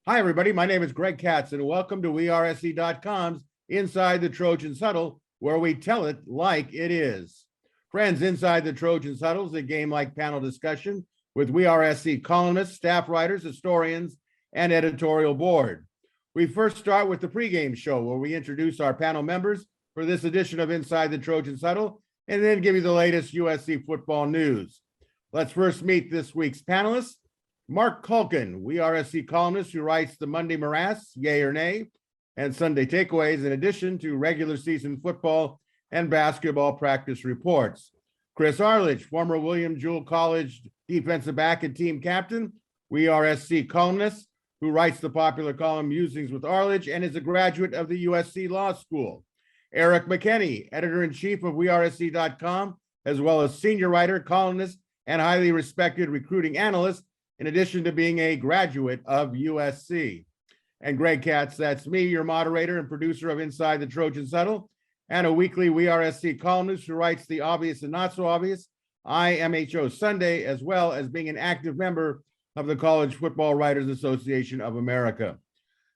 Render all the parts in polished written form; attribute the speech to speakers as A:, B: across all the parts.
A: Hi, everybody. My name is Greg Katz, and welcome to WeAreSC.com's Inside the Trojans Huddle, where we tell it like it is. Friends, Inside the Trojans Huddle is a game-like panel discussion with WeAreSC columnists, staff writers, historians, and editorial board. We first start with the pregame show, where we introduce our panel members for this edition of Inside the Trojans Huddle, and then give you the latest USC football news. Let's first meet this week's panelists. Marc Kulkin, WeAreSC columnist who writes the Monday Morass, Yay or Nay, and Sunday Takeaways, in addition to regular season football and basketball practice reports. Chris Arledge, former William Jewell College defensive back and team captain, WeAreSC columnist who writes the popular column Musings with Arledge and is a graduate of the USC Law School. Erik McKinney, editor-in-chief of WeAreSC.com, as well as senior writer, columnist, and highly respected recruiting analyst, in addition to being a graduate of USC. And Greg Katz, that's me, your moderator and producer of Inside the Trojans Huddle, and a weekly WeAreSC columnist who writes the obvious and not so obvious, IMHO Sunday, as well as being an active member of the College Football Writers Association of America.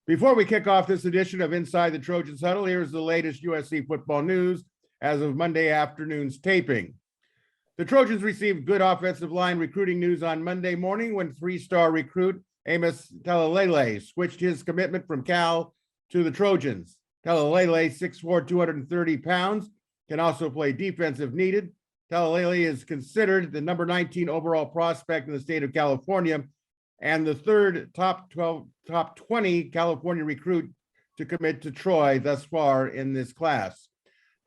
A: Before we kick off this edition of Inside the Trojans Huddle, here's the latest USC football news as of Monday afternoon's taping. The Trojans received good offensive line recruiting news on Monday morning when three-star recruit Amos Talalele switched his commitment from Cal to the Trojans. Talalele, 6'4", 230 pounds, can also play defense if needed. Talalele is considered the number 19 overall prospect in the state of California and the third top 20 California recruit to commit to Troy thus far in this class.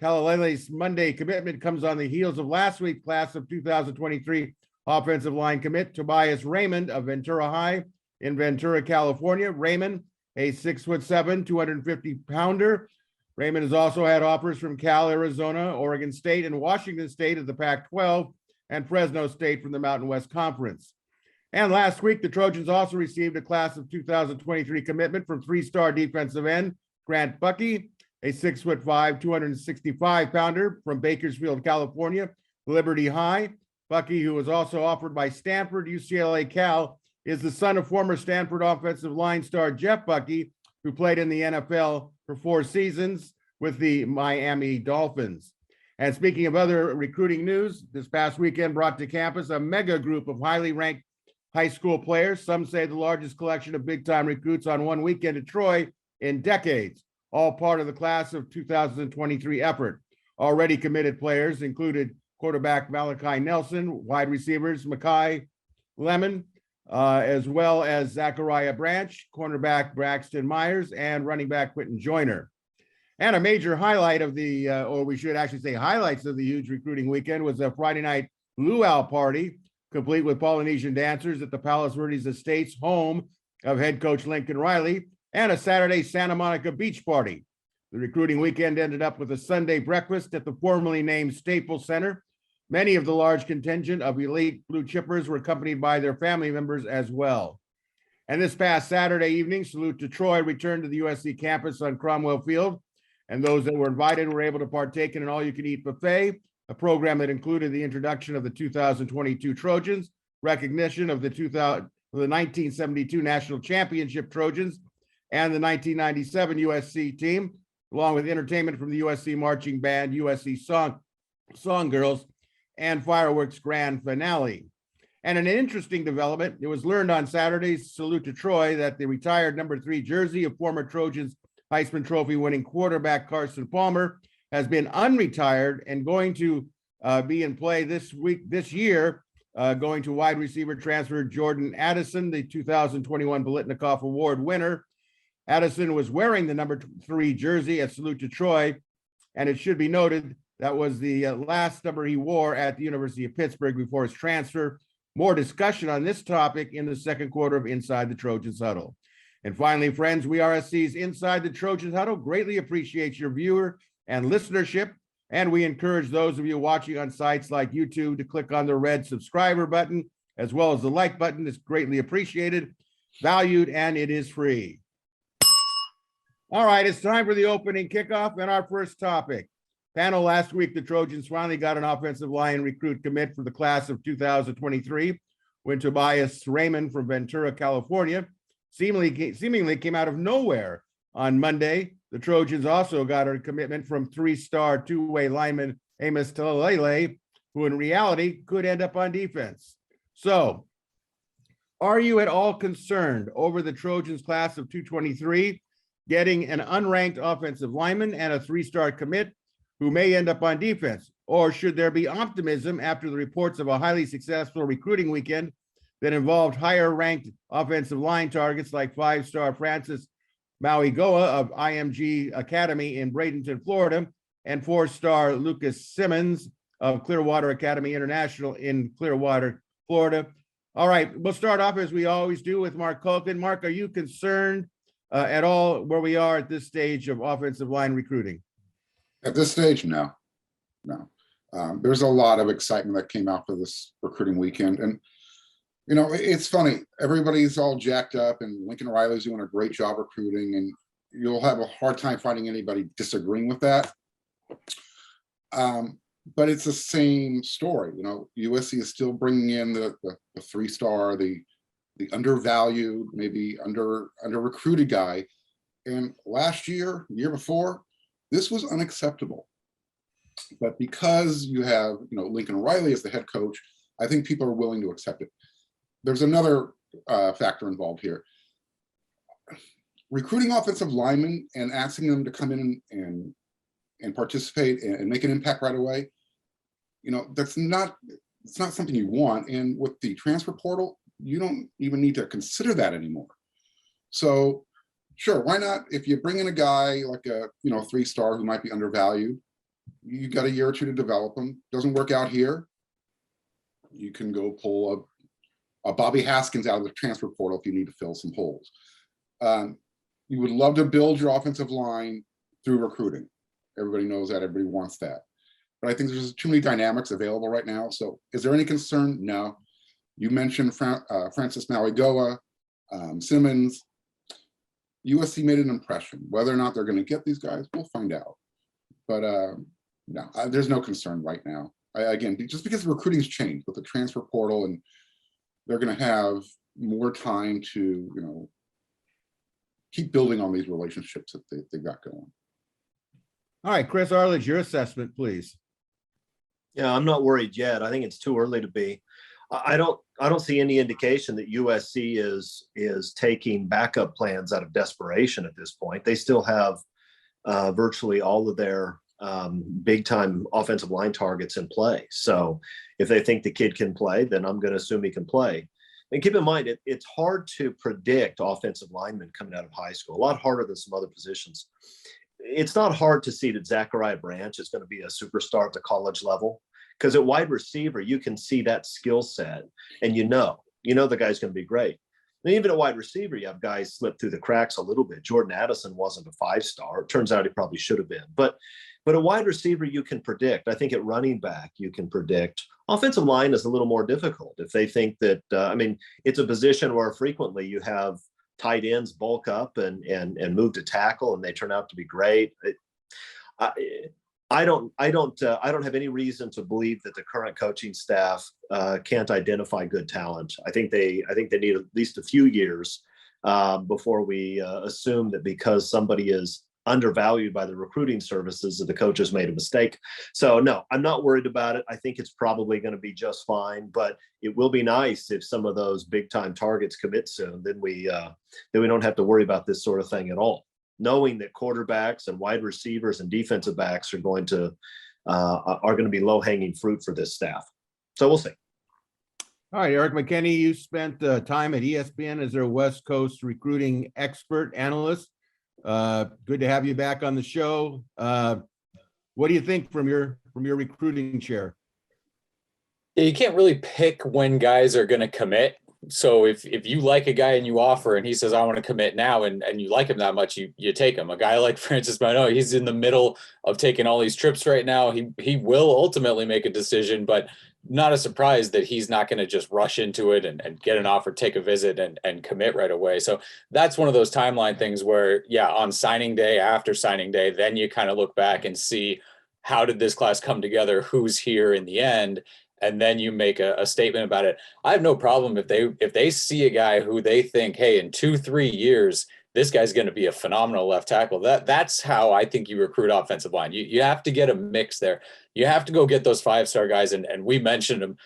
A: Talalele's Monday commitment comes on the heels of last week's class of 2023 offensive line commit Tobias Raymond of Ventura High in Ventura, California. Raymond, a 6'7", 250-pounder. Raymond has also had offers from Cal, Arizona, Oregon State, and Washington State of the Pac-12, and Fresno State from the Mountain West Conference. And last week, the Trojans also received a class of 2023 commitment from three-star defensive end Grant Buckey, a 6'5", 265-pounder from Bakersfield, California, Liberty High. Buckey, who was also offered by Stanford, UCLA, Cal, is the son of former Stanford offensive line star Jeff Buckey, who played in the NFL for 4 seasons with the Miami Dolphins. And speaking of other recruiting news, this past weekend brought to campus a mega group of highly ranked high school players. Some say the largest collection of big-time recruits on one weekend at Troy in decades. All part of the class of 2023 effort. Already committed players included quarterback Malachi Nelson, wide receivers Makai Lemon, as well as Zachariah Branch, cornerback Braxton Myers, and running back Quentin Joyner. And a major highlight of the, or we should actually say highlights of the huge recruiting weekend, was a Friday night luau party, complete with Polynesian dancers at the Palos Verdes Estates, home of head coach Lincoln Riley, and a Saturday Santa Monica beach party. The recruiting weekend ended up with a Sunday breakfast at the formerly named Staples Center. Many of the large contingent of elite blue chippers were accompanied by their family members as well. And this past Saturday evening, Salute to Troy returned to the USC campus on Cromwell Field, and those that were invited were able to partake in an all-you-can-eat buffet, a program that included the introduction of the 2022 Trojans, recognition of the 1972 National Championship Trojans, and the 1997 USC team, along with entertainment from the USC marching band, USC Song Girls, and fireworks grand finale. And an interesting development, it was learned on Saturday's Salute to Troy that the retired number 3 jersey of former Trojans Heisman Trophy winning quarterback Carson Palmer has been unretired and going to be in play this year, going to wide receiver transfer Jordan Addison, the 2021 Biletnikoff Award winner. Addison was wearing the number 3 jersey at Salute to Troy, and it should be noted that was the last number he wore at the University of Pittsburgh before his transfer. More discussion on this topic in the second quarter of Inside the Trojans Huddle. And finally, friends, WeAreSC's Inside the Trojans Huddle greatly appreciates your viewer and listenership, and we encourage those of you watching on sites like YouTube to click on the red subscriber button, as well as the like button. It's greatly appreciated, valued, and it is free. All right, it's time for the opening kickoff and our first topic. Panel, last week, the Trojans finally got an offensive line recruit commit for the class of 2023 when Tobias Raymond from Ventura, California, seemingly came out of nowhere on Monday. The Trojans also got a commitment from three-star two-way lineman Amos Talele, who in reality could end up on defense. So, are you at all concerned over the Trojans class of 223 getting an unranked offensive lineman and a three-star commit who may end up on defense? Or should there be optimism after the reports of a highly successful recruiting weekend that involved higher-ranked offensive line targets like five-star Francis Mauigoa of IMG Academy in Bradenton, Florida, and four-star Lucas Simmons of Clearwater Academy International in Clearwater, Florida? All right, we'll start off as we always do with Marc Kulkin. Marc, are you concerned at all where we are at this stage of offensive line recruiting?
B: At this stage, no. There's a lot of excitement that came out for this recruiting weekend. And, you know, it's funny. Everybody's all jacked up and Lincoln Riley's doing a great job recruiting, and you'll have a hard time finding anybody disagreeing with that. But it's the same story. You know, USC is still bringing in the three-star, the undervalued, maybe under recruited guy. And last year, the year before, this was unacceptable. But because you have, you know, Lincoln Riley as the head coach, I think people are willing to accept it. There's another factor involved here. Recruiting offensive linemen and asking them to come in and participate and make an impact right away, you know, it's not something you want. And with the transfer portal, you don't even need to consider that anymore. So sure, why not? If you bring in a guy like a, you know, three-star who might be undervalued, you got a year or two to develop him. Doesn't work out here, you can go pull a Bobby Haskins out of the transfer portal if you need to fill some holes. You would love to build your offensive line through recruiting. Everybody knows that, everybody wants that. But I think there's too many dynamics available right now. So is there any concern? No. You mentioned Francis Mauigoa, Simmons. USC made an impression. Whether or not they're going to get these guys, we'll find out. But no, there's no concern right now. Again, just because the recruiting's changed with the transfer portal, and they're going to have more time to, you know, keep building on these relationships that they've got going.
A: All right, Chris Arledge, your assessment, please.
C: Yeah, I'm not worried yet. I think it's too early to be. I don't see any indication that USC is taking backup plans out of desperation at this point. They still have virtually all of their big time offensive line targets in play. So if they think the kid can play, then I'm going to assume he can play. And keep in mind, it's hard to predict offensive linemen coming out of high school, a lot harder than some other positions. It's not hard to see that Zachariah Branch is going to be a superstar at the college level, because at wide receiver, you can see that skill set and you know the guy's going to be great. And even at wide receiver, you have guys slip through the cracks a little bit. Jordan Addison wasn't a five-star. It turns out he probably should have been. But at wide receiver, you can predict. I think at running back, you can predict. Offensive line is a little more difficult. If they think that, it's a position where frequently you have tight ends bulk up and move to tackle, and they turn out to be great. I don't have any reason to believe that the current coaching staff can't identify good talent. I think they need at least a few years before we assume that because somebody is undervalued by the recruiting services that the coach has made a mistake. So no, I'm not worried about it. I think it's probably going to be just fine, but it will be nice if some of those big time targets commit soon. Then we don't have to worry about this sort of thing at all, knowing that quarterbacks and wide receivers and defensive backs are going to be low hanging fruit for this staff. So we'll see.
A: All right, Erik McKinney, you spent time at ESPN as their West Coast recruiting expert analyst. Good to have you back on the show. What do you think from your recruiting chair?
D: Yeah, you can't really pick when guys are going to commit. So if you like a guy and you offer and he says, I want to commit now, and you like him that much, you take him. A guy like Francis Mauigoa, he's in the middle of taking all these trips right now. He will ultimately make a decision, but not a surprise that he's not going to just rush into it and get an offer, take a visit and commit right away. So that's one of those timeline things where, yeah, on signing day, after signing day, then you kind of look back and see, how did this class come together? Who's here in the end? and then you make a statement about it. I have no problem if they see a guy who they think, hey, in 2-3 years, this guy's going to be a phenomenal left tackle. That's how I think you recruit offensive line. You have to get a mix there. You have to go get those 5-star guys, and we mentioned them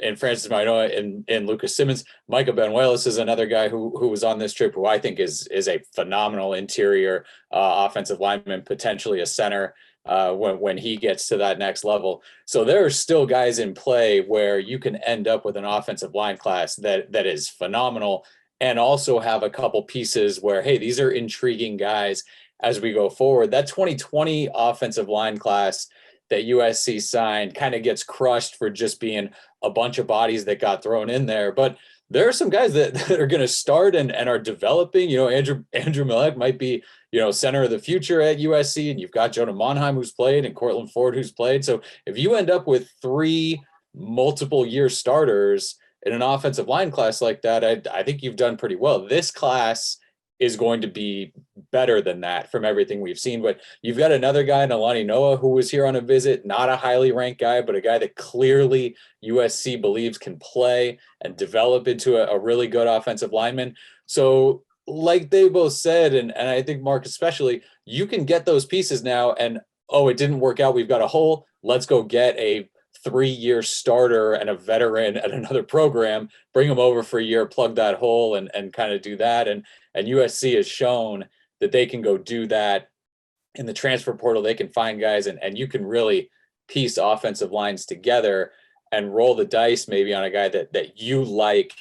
D: in Francis Mainoa and Lucas Simmons. Micah Benuelos is another guy who was on this trip, who I think is a phenomenal interior offensive lineman, potentially a center when he gets to that next level. So there are still guys in play where you can end up with an offensive line class that is phenomenal, and also have a couple pieces where, hey, these are intriguing guys as we go forward. That 2020 offensive line class that USC signed kind of gets crushed for just being a bunch of bodies that got thrown in there. But there are some guys that are going to start and are developing. Andrew Milek might be, center of the future at USC, and you've got Jonah Monheim who's played and Cortland Ford who's played. So if you end up with 3 multiple year starters in an offensive line class like that, I think you've done pretty well. This class is going to be better than that from everything we've seen. But you've got another guy, Nalani Noah, who was here on a visit, not a highly ranked guy, but a guy that clearly USC believes can play and develop into a really good offensive lineman. So like they both said, and I think Mark especially, you can get those pieces now and, it didn't work out. We've got a hole. Let's go get a 3-year starter and a veteran at another program, bring them over for a year, plug that hole and kind of do that. And USC has shown that they can go do that in the transfer portal. They can find guys and you can really piece offensive lines together and roll the dice maybe on a guy that you like.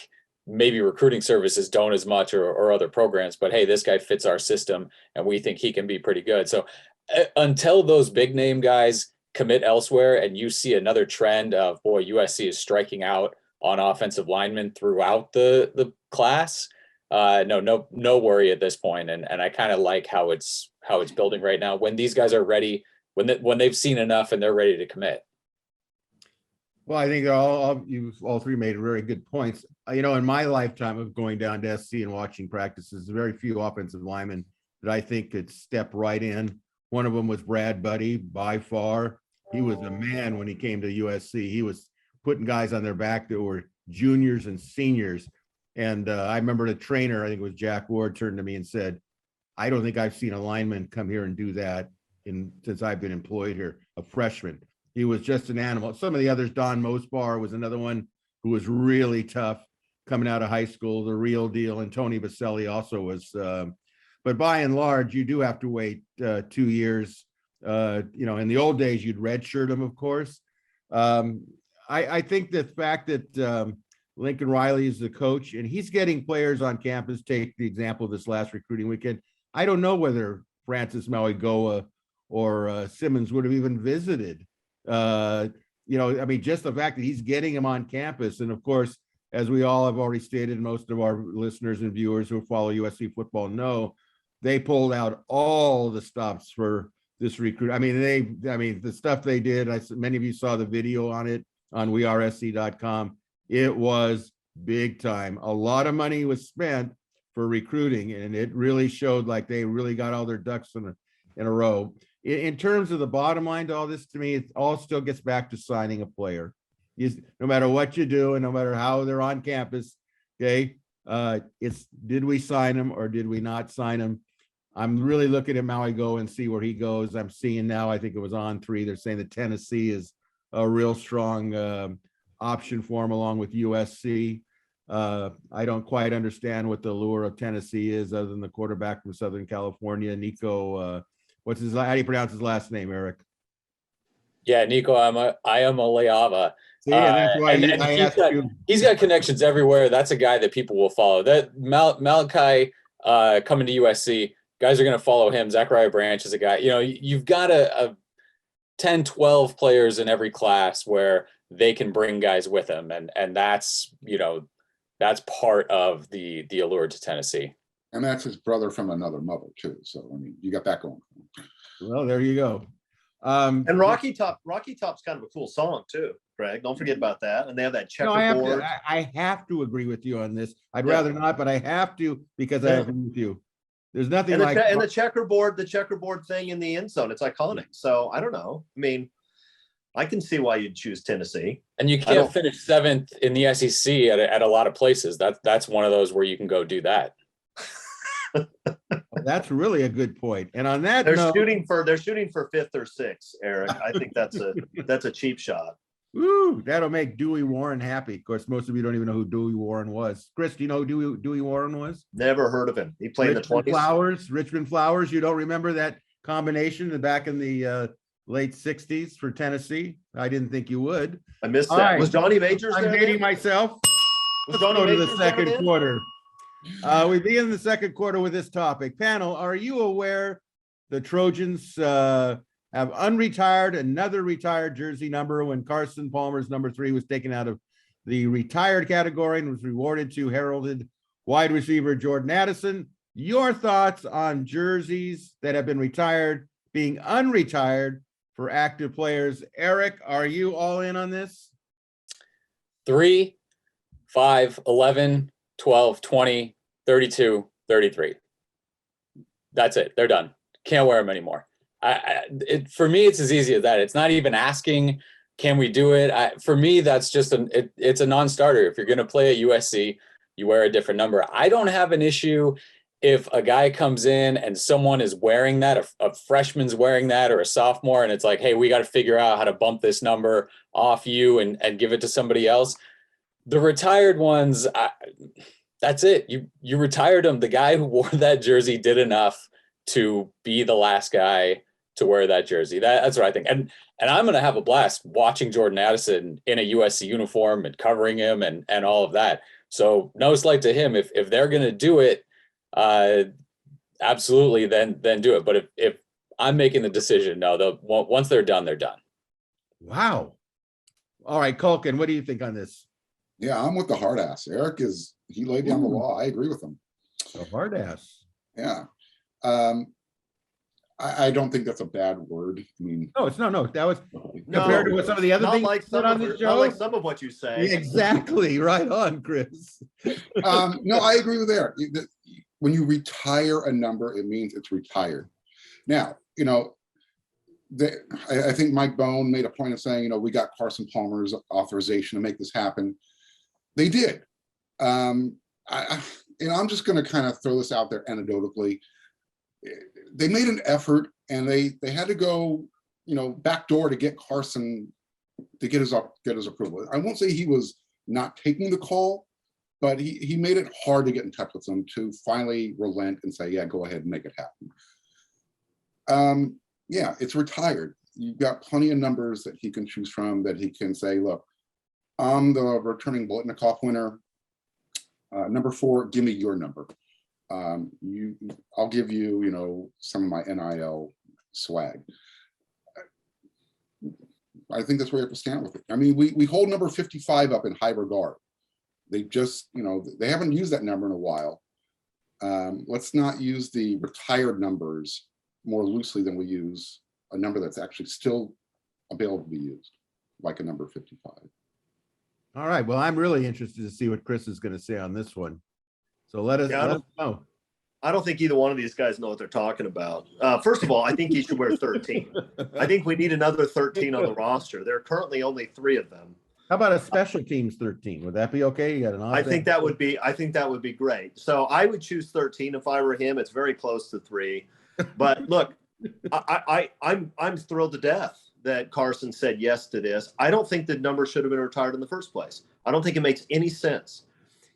D: Maybe recruiting services don't as much or other programs, but hey, this guy fits our system and we think he can be pretty good. So until those big name guys commit elsewhere and you see another trend of, USC is striking out on offensive linemen throughout the class, no worry at this point. And I kind of like how it's building right now when these guys are ready, when they've seen enough and they're ready to commit.
A: Well, I think you all three made very good points. In my lifetime of going down to SC and watching practices, very few offensive linemen that I think could step right in. One of them was Brad Buddy, by far. He was a man when he came to USC. He was putting guys on their back that were juniors and seniors. And I remember the trainer, I think it was Jack Ward, turned to me and said, I don't think I've seen a lineman come here and do that since I've been employed here, a freshman. He was just an animal. Some of the others, Don Mosbar was another one who was really tough coming out of high school, the real deal. And Tony Baselli also was. But by and large, you do have to wait 2 years. In the old days, you'd redshirt them, of course. I think the fact that Lincoln Riley is the coach and he's getting players on campus, take the example of this last recruiting weekend. I don't know whether Francis Mauigoa or Simmons would have even visited. Just the fact that he's getting him on campus. And of course, as we all have already stated, most of our listeners and viewers who follow USC football know, they pulled out all the stops for this recruit. The stuff they did, many of you saw the video on it on wearesc.com. It was big time. A lot of money was spent for recruiting, and it really showed like they really got all their ducks in a row. In terms of the bottom line to all this, to me, it all still gets back to signing a player. No matter what you do and no matter how they're on campus, okay, did we sign him or did we not sign him? I'm really looking at Mauigoa and see where he goes. I'm seeing now, I think it was on 3. They're saying that Tennessee is a real strong option for him along with USC. I don't quite understand what the lure of Tennessee is other than the quarterback from Southern California, Nico. How do you pronounce his last name, Eric?
D: Yeah, Nico Iamaleava.
A: See, and that's why I asked you.
D: He's got connections everywhere. That's a guy that people will follow. That Malachi coming to USC, guys are going to follow him. Zachariah Branch is a guy. You've got a 10, 12 players in every class where they can bring guys with them, and that's part of the allure to Tennessee.
B: And that's his brother from another mother too. So you got that going.
A: Well, there you go.
C: And Rocky Top's kind of a cool song too, Greg. Don't forget about that. And they have that checkerboard.
A: I have to agree with you on this. I'd rather not, but I have to because I agree with you. There's nothing
C: and the checkerboard thing in the end zone. It's iconic. So I don't know. I can see why you'd choose Tennessee.
D: And you can't finish 7th in the SEC at a lot of places. That's one of those where you can go do that.
A: That's really a good point. And on that
C: They're
A: note,
C: shooting for 5th or 6th, Eric. I think that's a cheap shot.
A: woo, that'll make Dewey Warren happy. Of course, most of you don't even know who Dewey Warren was. Chris, do you know who Dewey Warren was?
C: Never heard of him. He played
A: Richmond
C: in the 20s.
A: Richmond Flowers. You don't remember that combination back in the late 60s for Tennessee? I didn't think you would.
C: I missed
A: All
C: that.
A: right.
C: Was Johnny Majors
A: I'm
C: there?
A: dating myself.
C: Was
A: Let's go to the
C: Majors there
A: second
C: then?
A: quarter. We begin the second quarter with this topic. Panel, are you aware the Trojans have unretired another retired jersey number when Carson Palmer's number 3 was taken out of the retired category and was rewarded to heralded wide receiver Jordan Addison? Your thoughts on jerseys that have been retired being unretired for active players? Eric, are you all in on this?
D: 3, 5, 11, 12, 20, 32, 33. That's it. They're done. Can't wear them anymore. For me, it's as easy as that. It's not even asking, can we do it? For me, that's just it's a non-starter. If you're going to play at USC, you wear a different number. I don't have an issue if a guy comes in and someone is wearing that, a freshman's wearing that, or a sophomore, and it's like, hey, we got to figure out how to bump this number off you and give it to somebody else. The retired ones, that's it. You retired them. The guy who wore that jersey did enough to be the last guy to wear that jersey. That's what I think. And I'm going to have a blast watching Jordan Addison in a USC uniform and covering him and all of that. So no slight to him. If they're going to do it, absolutely, then do it. But if I'm making the decision, no, once they're done, they're done.
A: Wow. All right, Kulkin, what do you think on this?
B: Yeah, I'm with the hard ass. Eric he laid down the law. I agree with him.
A: A hard ass.
B: Yeah. I don't think that's a bad word. I mean,
A: No, it's no. That was
C: No,
A: compared to what some of the other
C: not
A: things
C: like
A: said
C: some
A: on
C: of
A: this
C: not
A: show.
C: like some of what you say.
A: Exactly. Right on, Chris.
B: no, I agree with Eric. When you retire a number, it means it's retired. Now, I think Mike Bone made a point of saying, we got Carson Palmer's authorization to make this happen. They did. I'm just going to kind of throw this out there anecdotally. They made an effort, and they had to go, backdoor to get Carson to get his approval. I won't say he was not taking the call, but he made it hard to get in touch with them to finally relent and say, yeah, go ahead and make it happen. Yeah, it's retired. You've got plenty of numbers that he can choose from, that he can say, look, I'm the returning Bolitnikoff winner. Number 4, give me your number. I'll give you, some of my NIL swag. I think that's where you have to stand with it. I mean, we hold number 55 up in high regard. They just, they haven't used that number in a while. Let's not use the retired numbers more loosely than we use a number that's actually still available to be used, like a number 55.
A: All right. Well, I'm really interested to see what Chris is going to say on this one. So let us know.
C: I don't think either one of these guys know what they're talking about. First of all, I think he should wear 13. I think we need another 13 on the roster. There are currently only 3 of them.
A: How about a special teams 13? Would that be okay? You got an
C: I think that would be great. So I would choose 13 if I were him. It's very close to 3. But look, I'm thrilled to death that Carson said yes to this. I don't think the number should have been retired in the first place. I don't think it makes any sense.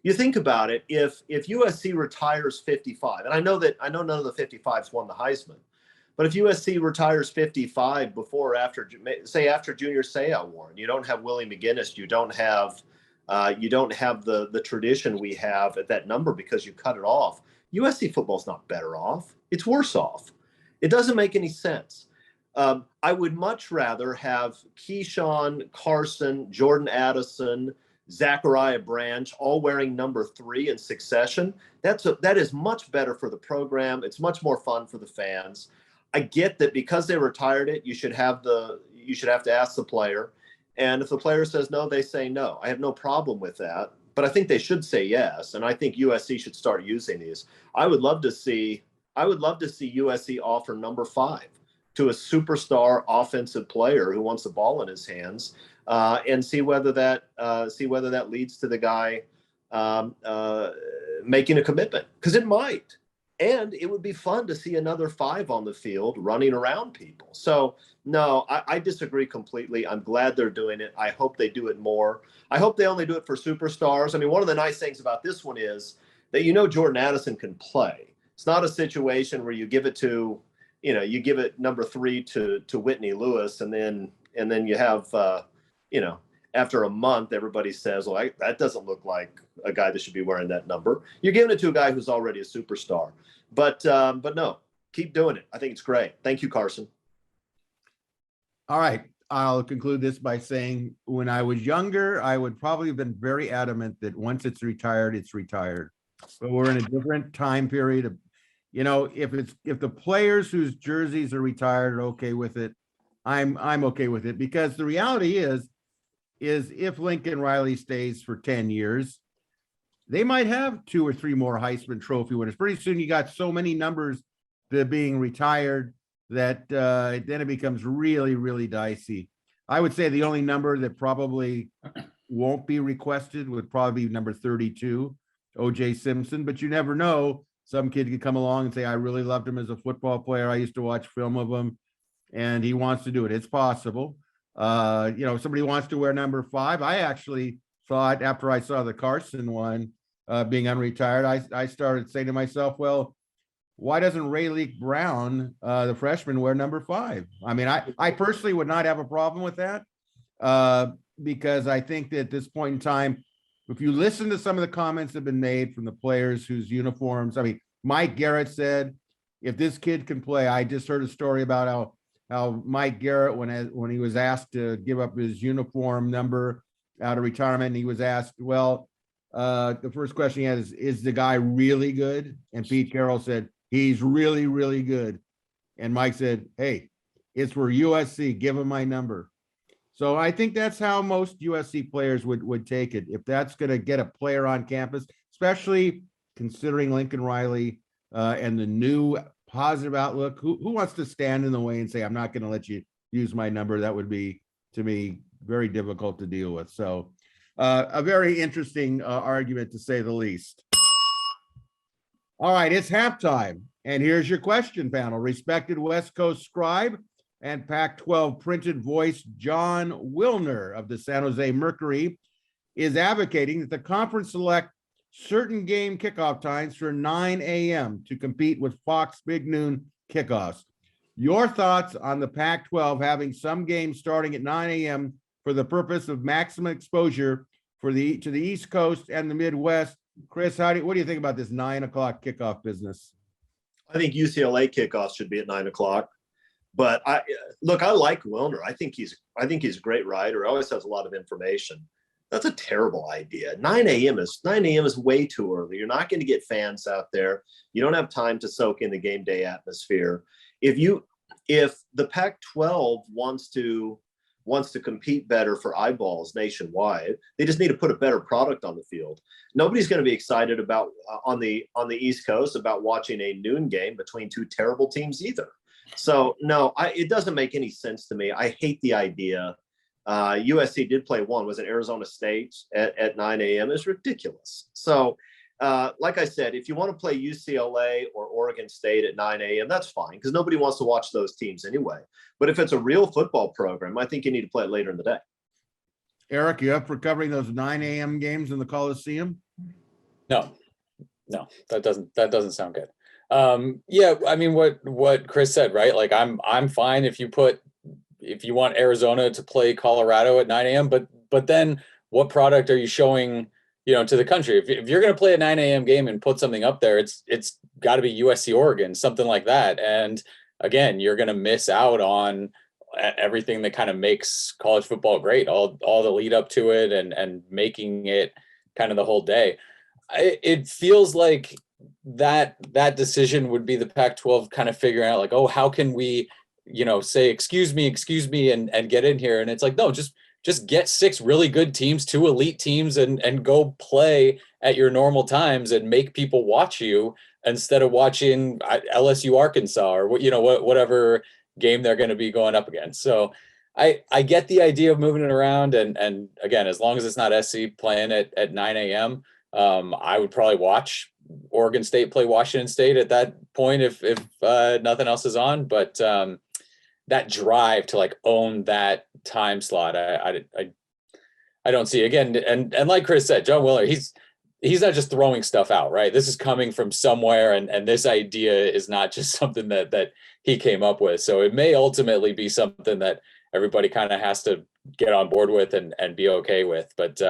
C: You think about it, if USC retires 55, and I know none of the 55s won the Heisman, but if USC retires 55 before or after, say after Junior Seau Warren, you don't have Willie McGinnis, you don't have the tradition we have at that number because you cut it off. USC football's not better off; it's worse off. It doesn't make any sense. I would much rather have Keyshawn, Carson, Jordan Addison, Zachariah Branch all wearing number 3 in succession. That is much better for the program. It's much more fun for the fans. I get that because they retired it, you should have to ask the player. And if the player says no, they say no. I have no problem with that. But I think they should say yes. And I think USC should start using these. I would love to see USC offer number 5. to a superstar offensive player who wants the ball in his hands, and see whether that leads to the guy making a commitment, because it might. And it would be fun to see another 5 on the field running around people. So no, I disagree completely. I'm glad they're doing it. I hope they do it more. I hope they only do it for superstars. I mean, one of the nice things about this one is that Jordan Addison can play. It's not a situation where you give it to, you give it number 3 to Whitney Lewis, and then you have, after a month, everybody says, well, that doesn't look like a guy that should be wearing that number. You're giving it to a guy who's already a superstar. But no, keep doing it. I think it's great. Thank you, Carson.
A: All right. I'll conclude this by saying when I was younger, I would probably have been very adamant that once it's retired, it's retired. But we're in a different time period of, if the players whose jerseys are retired are okay with it, I'm okay with it, because the reality is if Lincoln Riley stays for 10 years, they might have 2 or 3 more Heisman Trophy winners. Pretty soon you got so many numbers that being retired that then it becomes really, really dicey. I would say the only number that probably won't be requested would probably be number 32, O.J. Simpson, but you never know. Some kid could come along and say, I really loved him as a football player. I used to watch film of him, and he wants to do it. It's possible. Somebody wants to wear number 5. I actually thought, after I saw the Carson one being unretired, I started saying to myself, well, why doesn't Ray Leak Brown, the freshman, wear number 5? I mean, I personally would not have a problem with that, because I think that at this point in time, if you listen to some of the comments that have been made from the players whose uniforms, I mean, Mike Garrett said, if this kid can play, I just heard a story about how Mike Garrett, when he was asked to give up his uniform number out of retirement, he was asked, well, the first question he had is the guy really good? And Pete Carroll said, he's really, really good. And Mike said, hey, it's for USC, give him my number. So I think that's how most USC players would take it. If that's going to get a player on campus, especially considering Lincoln Riley and the new positive outlook, who wants to stand in the way and say, I'm not going to let you use my number? That would be, to me, very difficult to deal with. So a very interesting argument, to say the least. All right, it's halftime. And here's your question, panel. Respected West Coast scribe and Pac-12 printed voice John Wilner of the San Jose Mercury is advocating that the conference select certain game kickoff times for 9 a.m. to compete with Fox Big Noon kickoffs. Your thoughts on the Pac-12 having some games starting at 9 a.m. for the purpose of maximum exposure to the East Coast and the Midwest. Chris, what do you think about this 9 o'clock kickoff business?
C: I think UCLA kickoffs should be at 9 o'clock. But I like Wilner. I think he's a great writer. Always has a lot of information. That's a terrible idea. 9 a.m. is way too early. You're not going to get fans out there. You don't have time to soak in the game day atmosphere. If the Pac-12 wants to compete better for eyeballs nationwide, they just need to put a better product on the field. Nobody's going to be excited about on the East Coast about watching a noon game between 2 terrible teams either. So no, it doesn't make any sense to me. I hate the idea. USC did play one. Was it Arizona State at 9 a.m.? It's ridiculous. So like I said, if you want to play UCLA or Oregon State at 9 a.m., that's fine, because nobody wants to watch those teams anyway. But if it's a real football program, I think you need to play it later in the day.
A: Eric, you up for covering those 9 a.m. games in the Coliseum?
D: No, that doesn't sound good. Yeah, I mean, what Chris said, right? Like I'm fine if you want Arizona to play Colorado at 9 a.m., but then what product are you showing, to the country? If you're going to play a 9 a.m. game and put something up there, it's got to be USC Oregon, something like that. And again, you're going to miss out on everything that kind of makes college football great, all the lead up to it and making it kind of the whole day. It feels like that decision would be the Pac-12 kind of figuring out, like, oh, how can we, say, excuse me, and get in here. And it's like, no, just get 6 really good teams, 2 elite teams, and go play at your normal times and make people watch you instead of watching LSU Arkansas or whatever game they're going to be going up against. So I get the idea of moving it around. And again, as long as it's not SC playing at 9 a.m., I would probably watch Oregon State play Washington State at that point if nothing else is on. But that drive to like own that time slot, I don't see. Again, and like Chris said, John Willer, he's not just throwing stuff out, right? This is coming from somewhere, and this idea is not just something that he came up with. So it may ultimately be something that everybody kind of has to get on board with and be okay with. But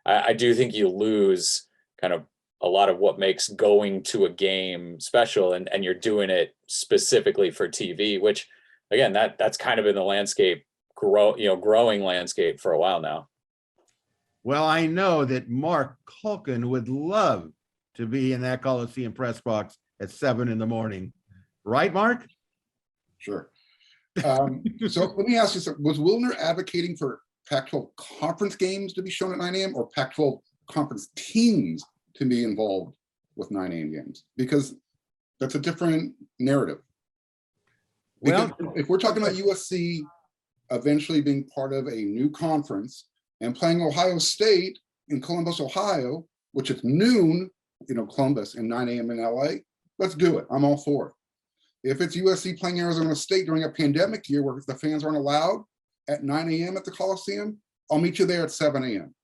D: I do think you lose kind of a lot of what makes going to a game special, and you're doing it specifically for TV, which again, that's kind of in the landscape, growing landscape for a while now.
A: Well, I know that Marc Kulkin would love to be in that Coliseum press box at 7 a.m. Right, Mark?
B: Sure. So let me ask you something. Was Wilner advocating for Pac-12 conference games to be shown at 9 a.m. or Pac-12 conference teams to be involved with 9 a.m. games? Because that's a different narrative. Because if we're talking about USC eventually being part of a new conference and playing Ohio State in Columbus, Ohio, which is noon, Columbus, and 9 a.m. in LA, let's do it. I'm all for it. If it's USC playing Arizona State during a pandemic year where the fans aren't allowed at 9 a.m. at the Coliseum, I'll meet you there at 7 a.m.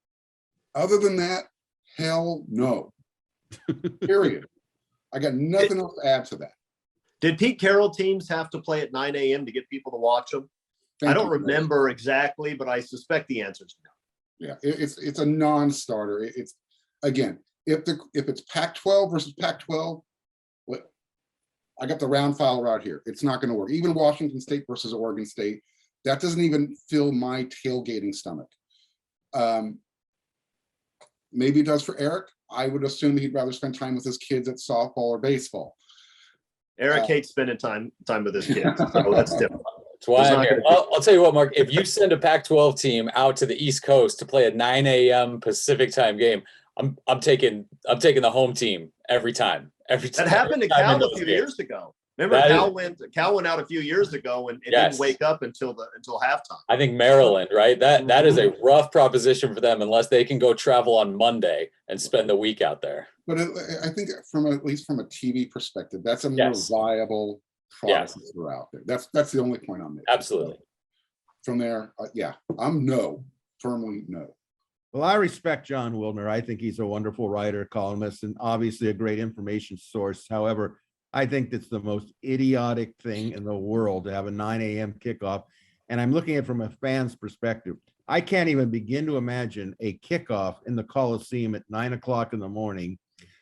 B: Other than that, hell no. Period. I got nothing else to add to that.
C: Did Pete Carroll teams have to play at 9 a.m. to get people to watch them? I don't remember exactly, but I suspect the answer is no.
B: Yeah, it's a non-starter. It's again, if it's Pac-12 versus Pac-12, I got the round file right here. It's not going to work. Even Washington State versus Oregon State, that doesn't even fill my tailgating stomach. Maybe it does for Eric. I would assume he'd rather spend time with his kids at softball or baseball.
C: Eric hates spending time with his kids, so that's different.
D: That's why I'm here. I'll tell you what, Mark, if you send a Pac-12 team out to the East Coast to play a 9 a.m. Pacific time game, I'm taking the home team every time.
C: That happened to Cal a few years ago. Remember, Cal went out a few years ago and didn't wake up until halftime.
D: I think Maryland, right? That is a rough proposition for them unless they can go travel on Monday and spend the week out there.
B: But I think at least from a TV perspective, that's a more viable product that we're out there. That's the only point I'm making.
D: Absolutely.
B: From there, I'm firmly no.
A: Well, I respect John Wilner. I think he's a wonderful writer, columnist, and obviously a great information source. However, I think that's the most idiotic thing in the world to have a 9 a.m. kickoff. And I'm looking at it from a fan's perspective. I can't even begin to imagine a kickoff in the Coliseum at 9 o'clock in the morning,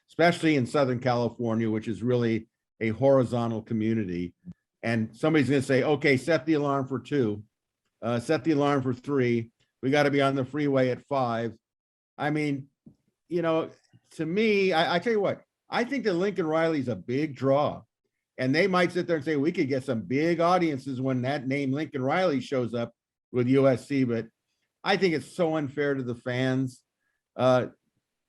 A: especially in Southern California, which is really a horizontal community. And somebody's going to say, okay, set the alarm for 2, set the alarm for 3. We got to be on the freeway at 5. I mean, to me, I tell you what, I think that Lincoln Riley's a big draw, and they might sit there and say, we could get some big audiences when that name Lincoln Riley shows up with USC, but I think it's so unfair to the fans.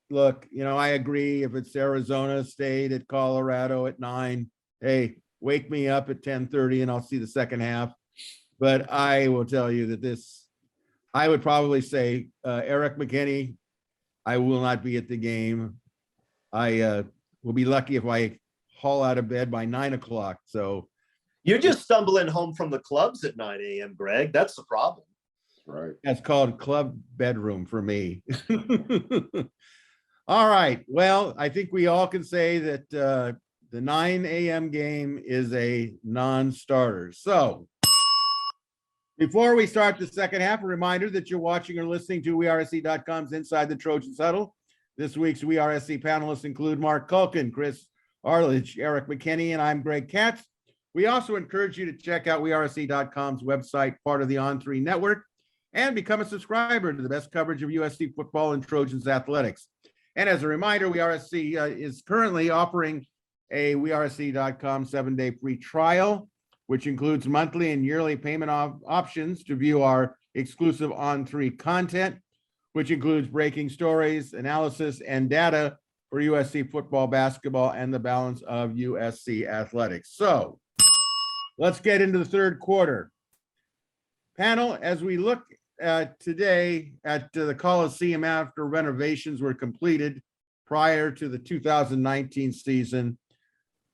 A: Look, I agree. If it's Arizona State at Colorado at 9, hey, wake me up at 10:30 and I'll see the second half. But I will tell you that I would probably say, Erik McKinney, I will not be at the game. I will be lucky if I haul out of bed by 9 o'clock. So
C: you're just stumbling home from the clubs at 9 a.m., Greg. That's the problem.
B: Right.
A: That's called club bedroom for me. All right. Well, I think we all can say that the 9 a.m. game is a non-starter. So before we start the second half, a reminder that you're watching or listening to WeRSC.com's Inside the Trojans Huddle. This week's WeRSC panelists include Marc Kulkin, Chris Arledge, Erik McKinney, and I'm Greg Katz. We also encourage you to check out WeRSC.com's website, part of the On3 network, and become a subscriber to the best coverage of USC football and Trojans athletics. And as a reminder, WeRSC is currently offering a WeRSC.com 7-day free trial, which includes monthly and yearly payment options to view our exclusive On3 content, which includes breaking stories, analysis, and data for USC football, basketball, and the balance of USC athletics. So let's get into the third quarter. Panel, as we look today at the Coliseum after renovations were completed prior to the 2019 season,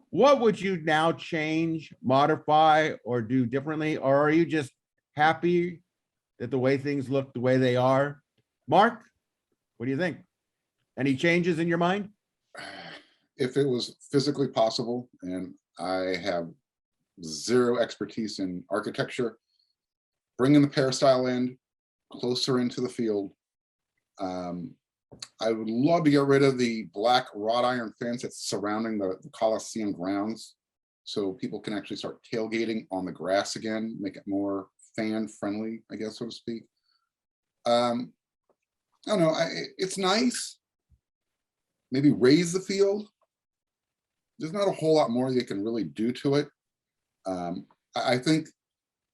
A: what would you now change, modify, or do differently? Or are you just happy that the way things look the way they are? Mark, what do you think? Any changes in your mind?
B: If it was physically possible, and I have zero expertise in architecture, bringing the peristyle in closer into the field. I would love to get rid of the black wrought iron fence that's surrounding the Coliseum grounds, so people can actually start tailgating on the grass again, make it more fan friendly, I guess, so to speak. I don't know, it's nice. Maybe raise the field. There's not a whole lot more you can really do to it. I think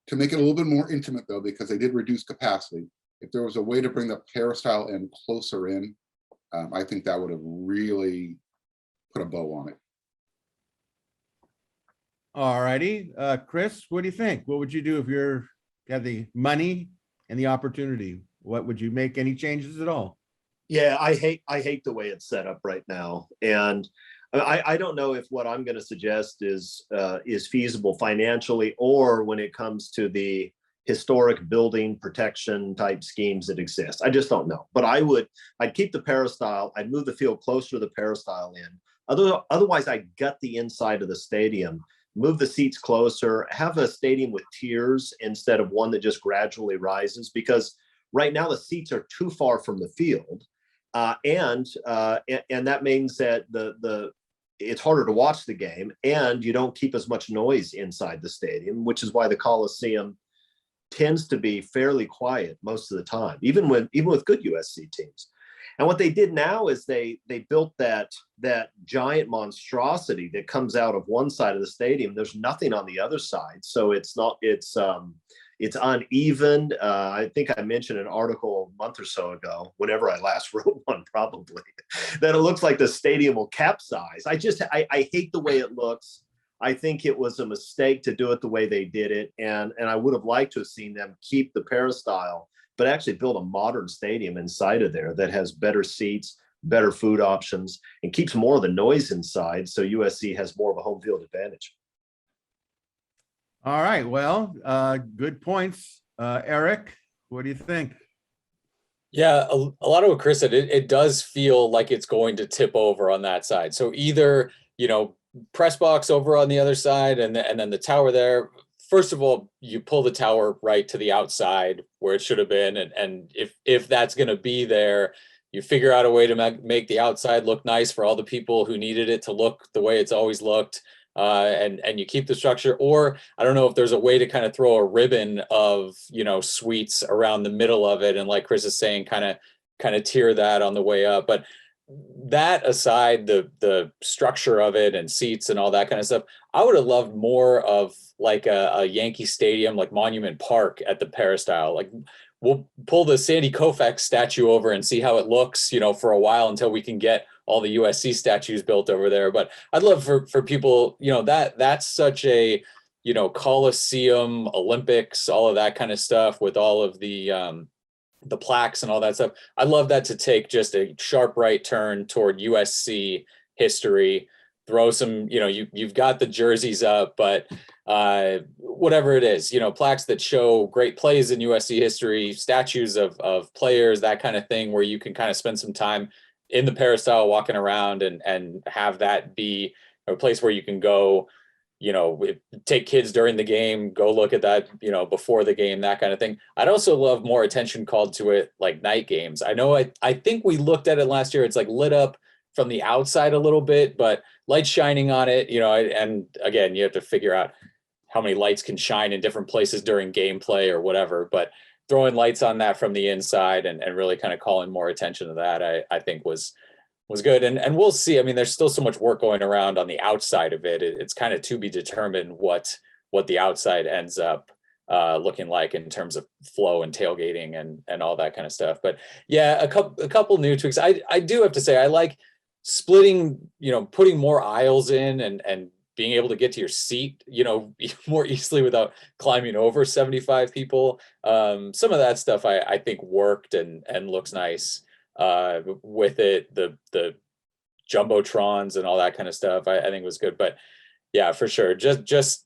B: to make it a little bit more intimate though, because they did reduce capacity, if there was a way to bring the peristyle in closer in, I think that would have really put a bow on it.
A: All righty. Chris, what do you think? What would you do if you had the money and the opportunity? What would you make any changes at all?
C: Yeah, I hate the way it's set up right now. And I don't know if what I'm going to suggest is feasible financially, or when it comes to the historic building protection type schemes that exist. I just don't know. But I'd keep the peristyle. I'd move the field closer to the peristyle in. Otherwise, I'd gut the inside of the stadium, move the seats closer, have a stadium with tiers instead of one that just gradually rises, because right now the seats are too far from the field. And that means that it's harder to watch the game, and you don't keep as much noise inside the stadium, which is why the Coliseum tends to be fairly quiet most of the time, even with good USC teams. And what they did now is they built that giant monstrosity that comes out of one side of the stadium. There's nothing on the other side, so it's uneven. I think I mentioned an article a month or so ago, whenever I last wrote one, probably, that it looks like the stadium will capsize. I hate the way it looks. I think it was a mistake to do it the way they did it. And I would have liked to have seen them keep the peristyle, but actually build a modern stadium inside of there that has better seats, better food options, and keeps more of the noise inside, so USC has more of a home field advantage.
A: All right. Well, good points. Erik, what do you think?
D: Yeah, a lot of what Chris said, it does feel like it's going to tip over on that side. So either, press box over on the other side and then the tower there. First of all, you pull the tower right to the outside where it should have been. And if that's going to be there, you figure out a way to make the outside look nice for all the people who needed it to look the way it's always looked. And you keep the structure. Or I don't know if there's a way to kind of throw a ribbon of, suites around the middle of it. And like Chris is saying, kind of tier that on the way up. But that aside, the structure of it and seats and all that kind of stuff, I would have loved more of like a Yankee Stadium, like Monument Park at the peristyle. Like, we'll pull the Sandy Koufax statue over and see how it looks, for a while until we can get all the USC statues built over there. But I'd love for people, that's such a, Coliseum, Olympics, all of that kind of stuff with all of the plaques and all that stuff. I'd love that to take just a sharp right turn toward USC history, throw some, you've got the jerseys up, but whatever it is, plaques that show great plays in USC history, statues of players, that kind of thing, where you can kind of spend some time in the peristyle walking around and have that be a place where you can go, take kids during the game, go look at that, before the game, that kind of thing. I'd also love more attention called to it, like night games. I know I think we looked at it last year. It's like lit up from the outside a little bit, but lights shining on it, and again, you have to figure out how many lights can shine in different places during gameplay or whatever, but throwing lights on that from the inside and really kind of calling more attention to that, I think was good. And we'll see. I mean, there's still so much work going around on the outside of it. It's kind of to be determined what the outside ends up looking like in terms of flow and tailgating and all that kind of stuff. But yeah, a couple new tweaks. I do have to say, I like splitting, putting more aisles in and being able to get to your seat, more easily without climbing over 75 people. Some of that stuff I think worked and looks nice with it. The jumbotrons and all that kind of stuff I think was good. But yeah, for sure.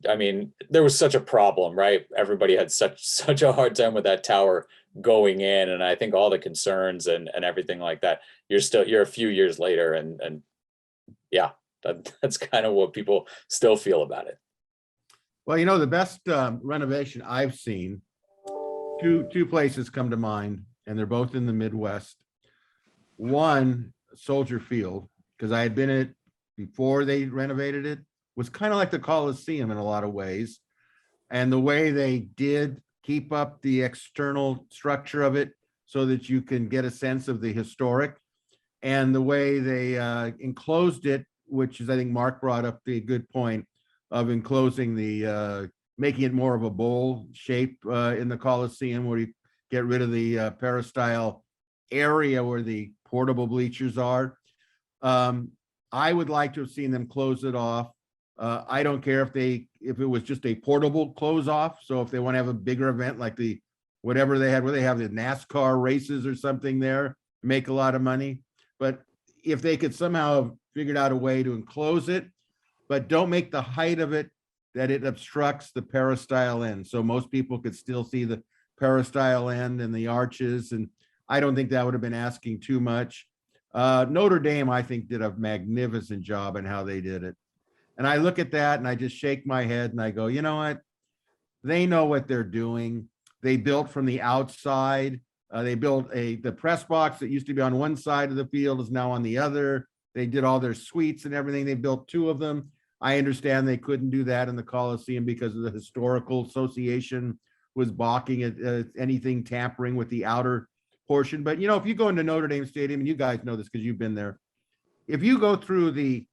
D: I mean, there was such a problem, right? Everybody had such a hard time with that tower going in, and I think all the concerns and everything like that. You're a few years later, and yeah, that's kind of what people still feel about it.
A: Well, the best renovation I've seen, two places come to mind, and they're both in the Midwest. One, Soldier Field, because I had been in it before they renovated it, was kind of like the Coliseum in a lot of ways. And the way they did keep up the external structure of it so that you can get a sense of the historic, and the way they enclosed it, which is, I think Marc brought up the good point of enclosing making it more of a bowl shape in the Coliseum, where you get rid of the peristyle area where the portable bleachers are. I would like to have seen them close it off. I don't care if it was just a portable close off. So if they want to have a bigger event like whatever they had, where they have the NASCAR races or something there, make a lot of money. But if they could somehow have figured out a way to enclose it, but don't make the height of it that it obstructs the peristyle end. So most people could still see the peristyle end and the arches. And I don't think that would have been asking too much. Notre Dame, I think, did a magnificent job in how they did it. And I look at that and I just shake my head and I go, you know what? They know what they're doing. They built from the outside. They built the press box that used to be on one side of the field is now on the other. They did all their suites and everything. They built two of them. I understand they couldn't do that in the Coliseum because of the Historical Association was balking at anything tampering with the outer portion. But, if you go into Notre Dame Stadium, and you guys know this because you've been there, if you go through the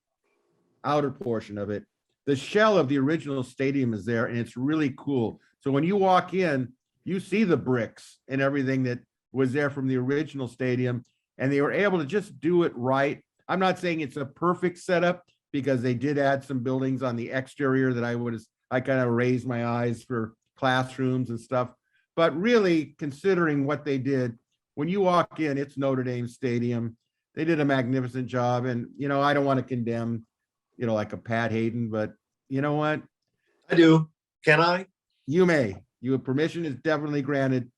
A: outer portion of it, the shell of the original stadium is there, and it's really cool. So when you walk in, you see the bricks and everything that was there from the original stadium, and they were able to just do it right. I'm not saying it's a perfect setup, because they did add some buildings on the exterior that I kind of raised my eyes for classrooms and stuff. But really, considering what they did, when you walk in, it's Notre Dame Stadium. They did a magnificent job. And, I don't want to condemn, like a Pat Hayden, but you know what?
C: I do. Can I?
A: You may. Your permission is definitely granted.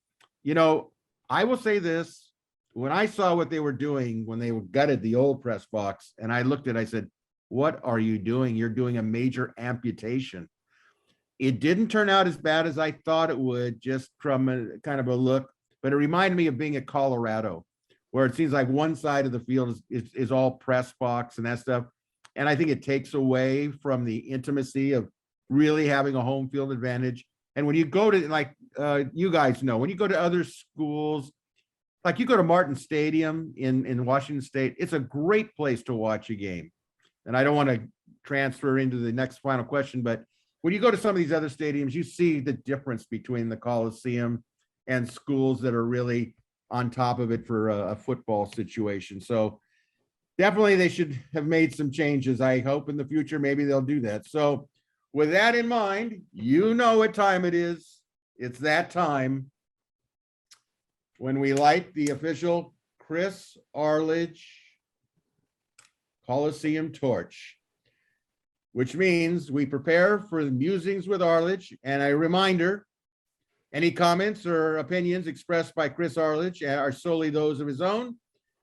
A: I will say this. When I saw what they were doing when they gutted the old press box, and I looked at it, I said, what are you doing? You're doing a major amputation. It didn't turn out as bad as I thought it would, just from a kind of a look, but it reminded me of being at Colorado, where it seems like one side of the field is all press box and that stuff. And I think it takes away from the intimacy of really having a home field advantage. And when you go to, you guys know, when you go to other schools, like you go to Martin Stadium in Washington State, it's a great place to watch a game. And I don't want to transfer into the next final question, but when you go to some of these other stadiums, you see the difference between the Coliseum and schools that are really on top of it for a football situation. So definitely they should have made some changes. I hope in the future, maybe they'll do that. So with that in mind, you know what time it is. It's that time when we light the official Chris Arledge Coliseum torch, which means we prepare for the Musings with Arledge. And a reminder, any comments or opinions expressed by Chris Arledge are solely those of his own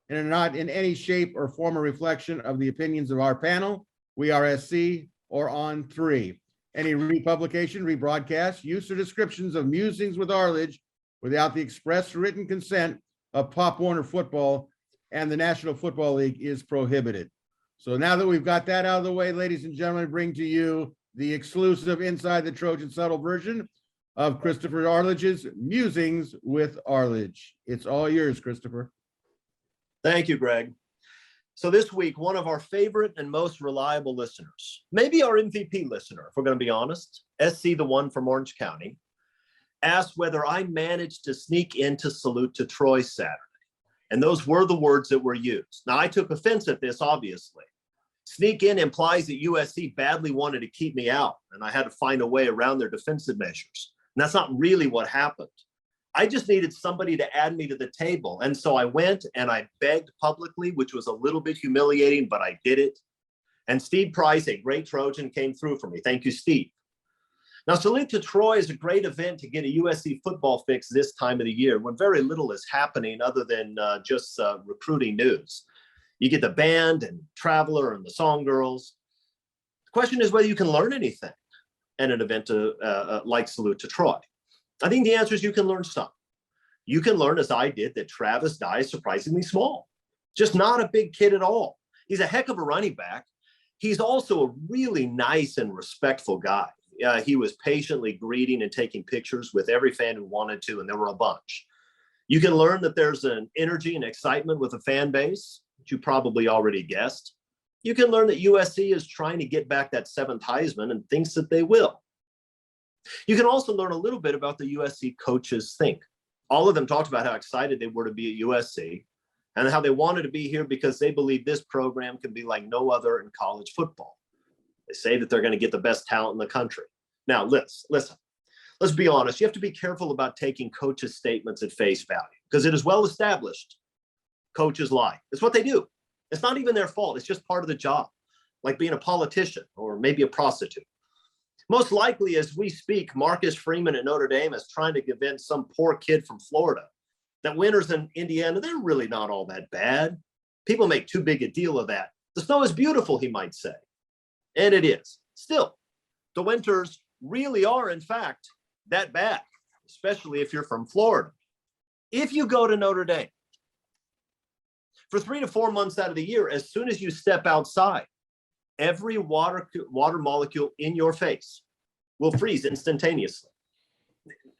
A: and are not in any shape or form a reflection of the opinions of our panel, We Are SC, or On3. Any republication, rebroadcast, use or descriptions of Musings with Arledge without the express written consent of Pop Warner Football and the National Football League is prohibited. So now that we've got that out of the way, ladies and gentlemen, bring to you the exclusive Inside the Trojans Huddle version of Christopher Arledge's Musings with Arledge. It's all yours, Christopher.
C: Thank you, Greg. So this week, one of our favorite and most reliable listeners, maybe our MVP listener, if we're going to be honest, SC, the one from Orange County, asked whether I managed to sneak into Salute to Troy Saturday. And those were the words that were used. Now, I took offense at this, obviously. Sneak in implies that USC badly wanted to keep me out, and I had to find a way around their defensive measures. And that's not really what happened. I just needed somebody to add me to the table. And so I went and I begged publicly, which was a little bit humiliating, but I did it. And Steve Price, a great Trojan, came through for me. Thank you, Steve. Now, Salute to Troy is a great event to get a USC football fix this time of the year when very little is happening other than just recruiting news. You get the band and Traveler and the Song Girls. The question is whether you can learn anything at an event like Salute to Troy. I think the answer is you can learn some. You can learn, as I did, that Travis Dye is surprisingly small, just not a big kid at all. He's a heck of a running back. He's also a really nice and respectful guy. He was patiently greeting and taking pictures with every fan who wanted to, and there were a bunch. You can learn that there's an energy and excitement with a fan base, which you probably already guessed. You can learn that USC is trying to get back that 7th Heisman and thinks that they will. You can also learn a little bit about the USC coaches think. All of them talked about how excited they were to be at USC and how they wanted to be here because they believe this program can be like no other in college football. They say that they're going to get the best talent in the country. Now, listen, let's be honest. You have to be careful about taking coaches' statements at face value because it is well established. Coaches lie. It's what they do. It's not even their fault. It's just part of the job, like being a politician or maybe a prostitute. Most likely, as we speak, Marcus Freeman at Notre Dame is trying to convince some poor kid from Florida that winters in Indiana, they're really not all that bad. People make too big a deal of that. The snow is beautiful, he might say. And it is. Still, the winters really are, in fact, that bad, especially if you're from Florida. If you go to Notre Dame, for 3 to 4 months out of the year, as soon as you step outside, every water molecule in your face will freeze instantaneously.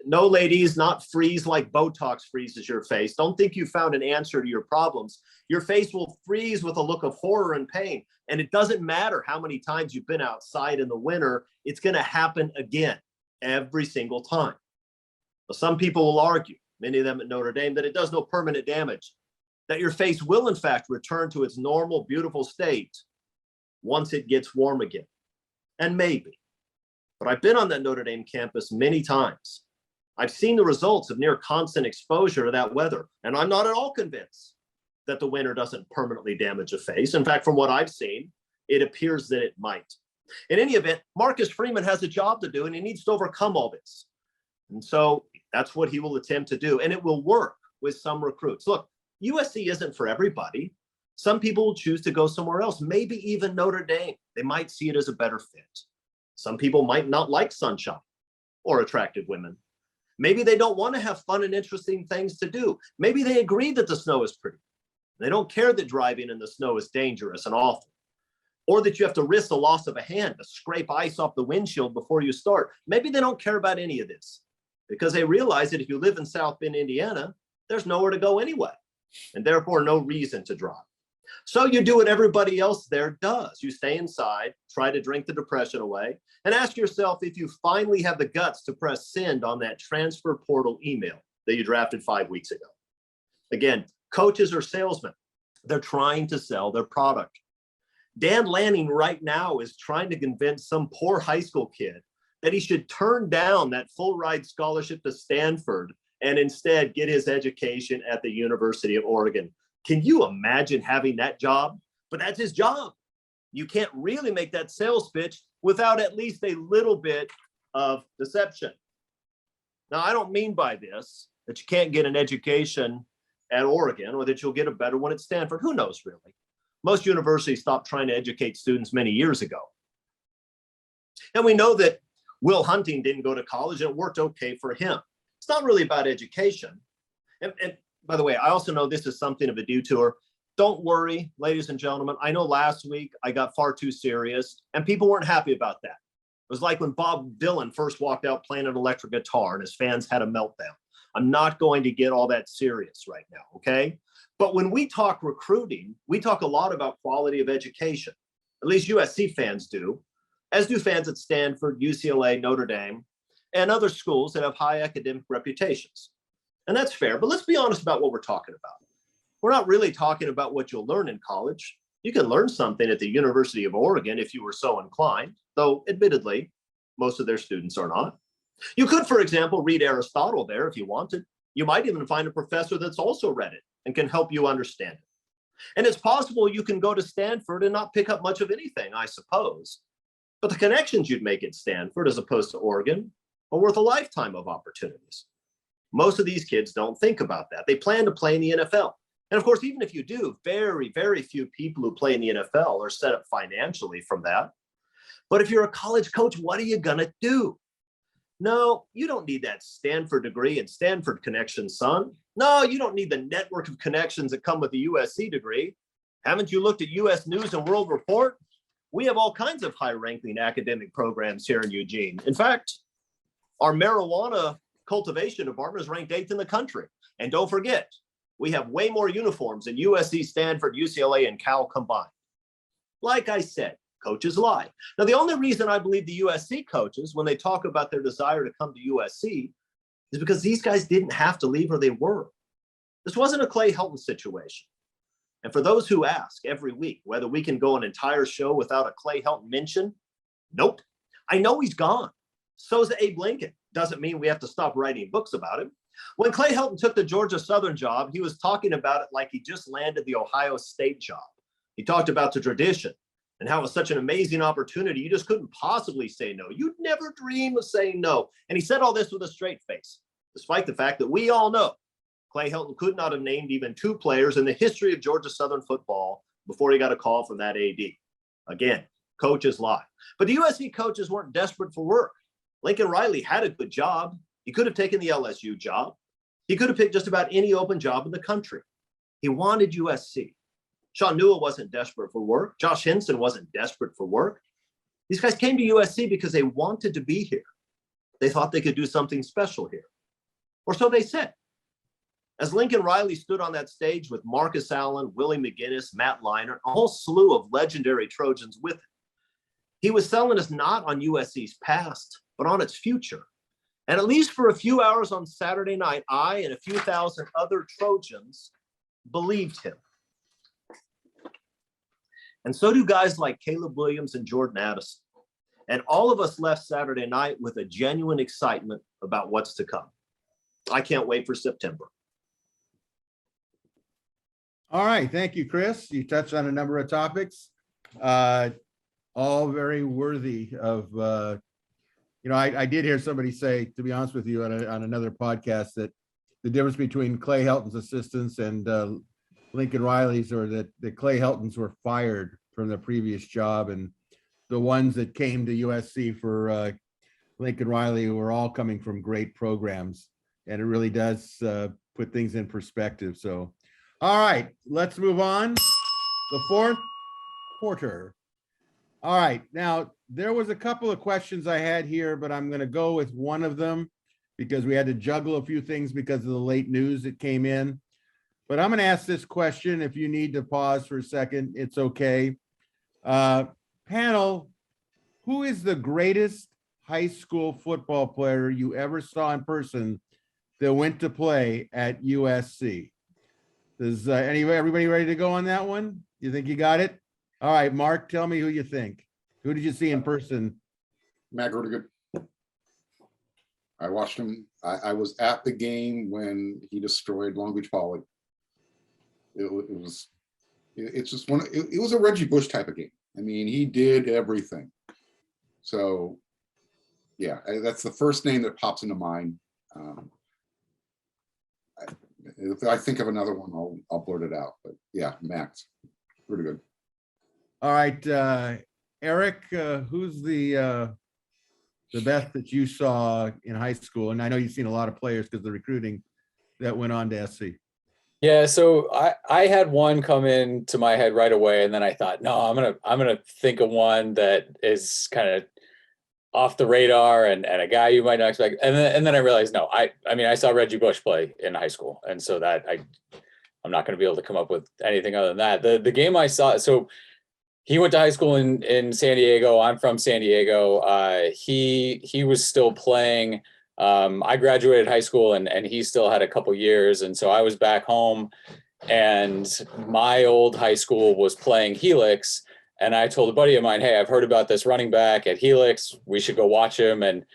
C: No, ladies, not freeze like Botox freezes your face. Don't think you found an answer to your problems. Your face will freeze with a look of horror and pain. And it doesn't matter how many times you've been outside in the winter, it's going to happen again every single time. Well, some people will argue, many of them at Notre Dame, that it does no permanent damage, that your face will in fact return to its normal, beautiful state once it gets warm again. And maybe. But I've been on that Notre Dame campus many times. I've seen the results of near constant exposure to that weather, and I'm not at all convinced that the winter doesn't permanently damage a face. In fact, from what I've seen, it appears that it might. In any event, Marcus Freeman has a job to do, and he needs to overcome all this. And so that's what he will attempt to do, and it will work with some recruits. Look, USC isn't for everybody. Some people will choose to go somewhere else, maybe even Notre Dame. They might see it as a better fit. Some people might not like sunshine or attractive women. Maybe they don't want to have fun and interesting things to do. Maybe they agree that the snow is pretty. They don't care that driving in the snow is dangerous and awful, or that you have to risk the loss of a hand to scrape ice off the windshield before you start. Maybe they don't care about any of this because they realize that if you live in South Bend, Indiana, there's nowhere to go anyway, and therefore no reason to drive. So you do what everybody else there does. You stay inside, try to drink the depression away, and ask yourself if you finally have the guts to press send on that transfer portal email that you drafted 5 weeks ago. Again, coaches are salesmen. They're trying to sell their product. Dan Lanning right now is trying to convince some poor high school kid that he should turn down that full ride scholarship to Stanford and instead get his education at the University of Oregon. Can you imagine having that job? But that's his job. You can't really make that sales pitch without at least a little bit of deception. Now, I don't mean by this that you can't get an education at Oregon or that you'll get a better one at Stanford. Who knows, really? Most universities stopped trying to educate students many years ago. And we know that Will Hunting didn't go to college and it worked okay for him. It's not really about education. And by the way, I also know this is something of a detour. Don't worry, ladies and gentlemen. I know last week I got far too serious and people weren't happy about that. It was like when Bob Dylan first walked out playing an electric guitar and his fans had a meltdown. I'm not going to get all that serious right now, okay? But when we talk recruiting, we talk a lot about quality of education. At least USC fans do, as do fans at Stanford, UCLA, Notre Dame, and other schools that have high academic reputations. And that's fair, but let's be honest about what we're talking about. We're not really talking about what you'll learn in college. You can learn something at the University of Oregon if you were so inclined, though admittedly, most of their students are not. You could, for example, read Aristotle there if you wanted. You might even find a professor that's also read it and can help you understand it. And it's possible you can go to Stanford and not pick up much of anything, I suppose. But the connections you'd make at Stanford as opposed to Oregon are worth a lifetime of opportunities. Most of these kids don't think about that. They plan to play in the NFL. And of course, even if you do, very, very few people who play in the NFL are set up financially from that. But if you're a college coach, what are you going to do? No, you don't need that Stanford degree and Stanford connection, son. No, you don't need the network of connections that come with the USC degree. Haven't you looked at US News and World Report? We have all kinds of high-ranking academic programs here in Eugene. In fact, our marijuana cultivation department is ranked 8th in the country. And don't forget, we have way more uniforms than USC, Stanford, UCLA, and Cal combined. Like I said, coaches lie. Now, the only reason I believe the USC coaches, when they talk about their desire to come to USC, is because these guys didn't have to leave or they were. This wasn't a Clay Helton situation. And for those who ask every week whether we can go an entire show without a Clay Helton mention, nope. I know he's gone. So's Abe Lincoln. Doesn't mean we have to stop writing books about him. When Clay Helton took the Georgia Southern job, he was talking about it like he just landed the Ohio State job. He talked about the tradition and how it was such an amazing opportunity. You just couldn't possibly say no. You'd never dream of saying no. And he said all this with a straight face, despite the fact that we all know Clay Helton could not have named even 2 players in the history of Georgia Southern football before he got a call from that AD. Again, coaches lie. But the USC coaches weren't desperate for work. Lincoln Riley had a good job. He could have taken the LSU job. He could have picked just about any open job in the country. He wanted USC. Sean Newell wasn't desperate for work. Josh Henson wasn't desperate for work. These guys came to USC because they wanted to be here. They thought they could do something special here. Or so they said. As Lincoln Riley stood on that stage with Marcus Allen, Willie McGinnis, Matt Leinart, a whole slew of legendary Trojans with him, he was selling us not on USC's past, but on its future. And at least for a few hours on Saturday night, I and a few thousand other Trojans believed him. And so do guys like Caleb Williams and Jordan Addison. And all of us left Saturday night with a genuine excitement about what's to come. I can't wait for September.
A: All right. Thank you, Chris. You touched on a number of topics, all very worthy of, I did hear somebody say, to be honest with you, on another podcast, that the difference between Clay Helton's assistants and Lincoln Riley's, or that the Clay Heltons were fired from their previous job, and the ones that came to USC for Lincoln Riley were all coming from great programs. And it really does put things in perspective. So, all right, let's move on. The fourth quarter. All right, now there was a couple of questions I had here, but I'm going to go with one of them because we had to juggle a few things because of the late news that came in. But I'm going to ask this question. If you need to pause for a second, it's okay. Panel, who is the greatest high school football player you ever saw in person that went to play at USC? Is everybody ready to go on that one? You think you got it? All right, Mark, tell me who you think. Who did you see in person?
B: Matt Rudiger. I watched him. I was at the game when he destroyed Long Beach Poly. It was a Reggie Bush type of game. I mean, he did everything. So, yeah, that's the first name that pops into mind. If I think of another one, I'll blurt it out. But yeah, Max, pretty good.
A: All right, Erik, who's the best that you saw in high school? And I know you've seen a lot of players because of the recruiting that went on to SC.
D: Yeah, so I had one come into my head right away, and then I thought, no, I'm gonna think of one that is kind of off the radar and a guy you might not expect. And then I realized, no, I mean, I saw Reggie Bush play in high school. And so that I'm not going to be able to come up with anything other than that. The game I saw, so he went to high school in San Diego. I'm from San Diego. He was still playing. I graduated high school and he still had a couple years. And so I was back home And my old high school was playing Helix. And I told a buddy of mine, hey, I've heard about this running back at Helix. We should go watch him and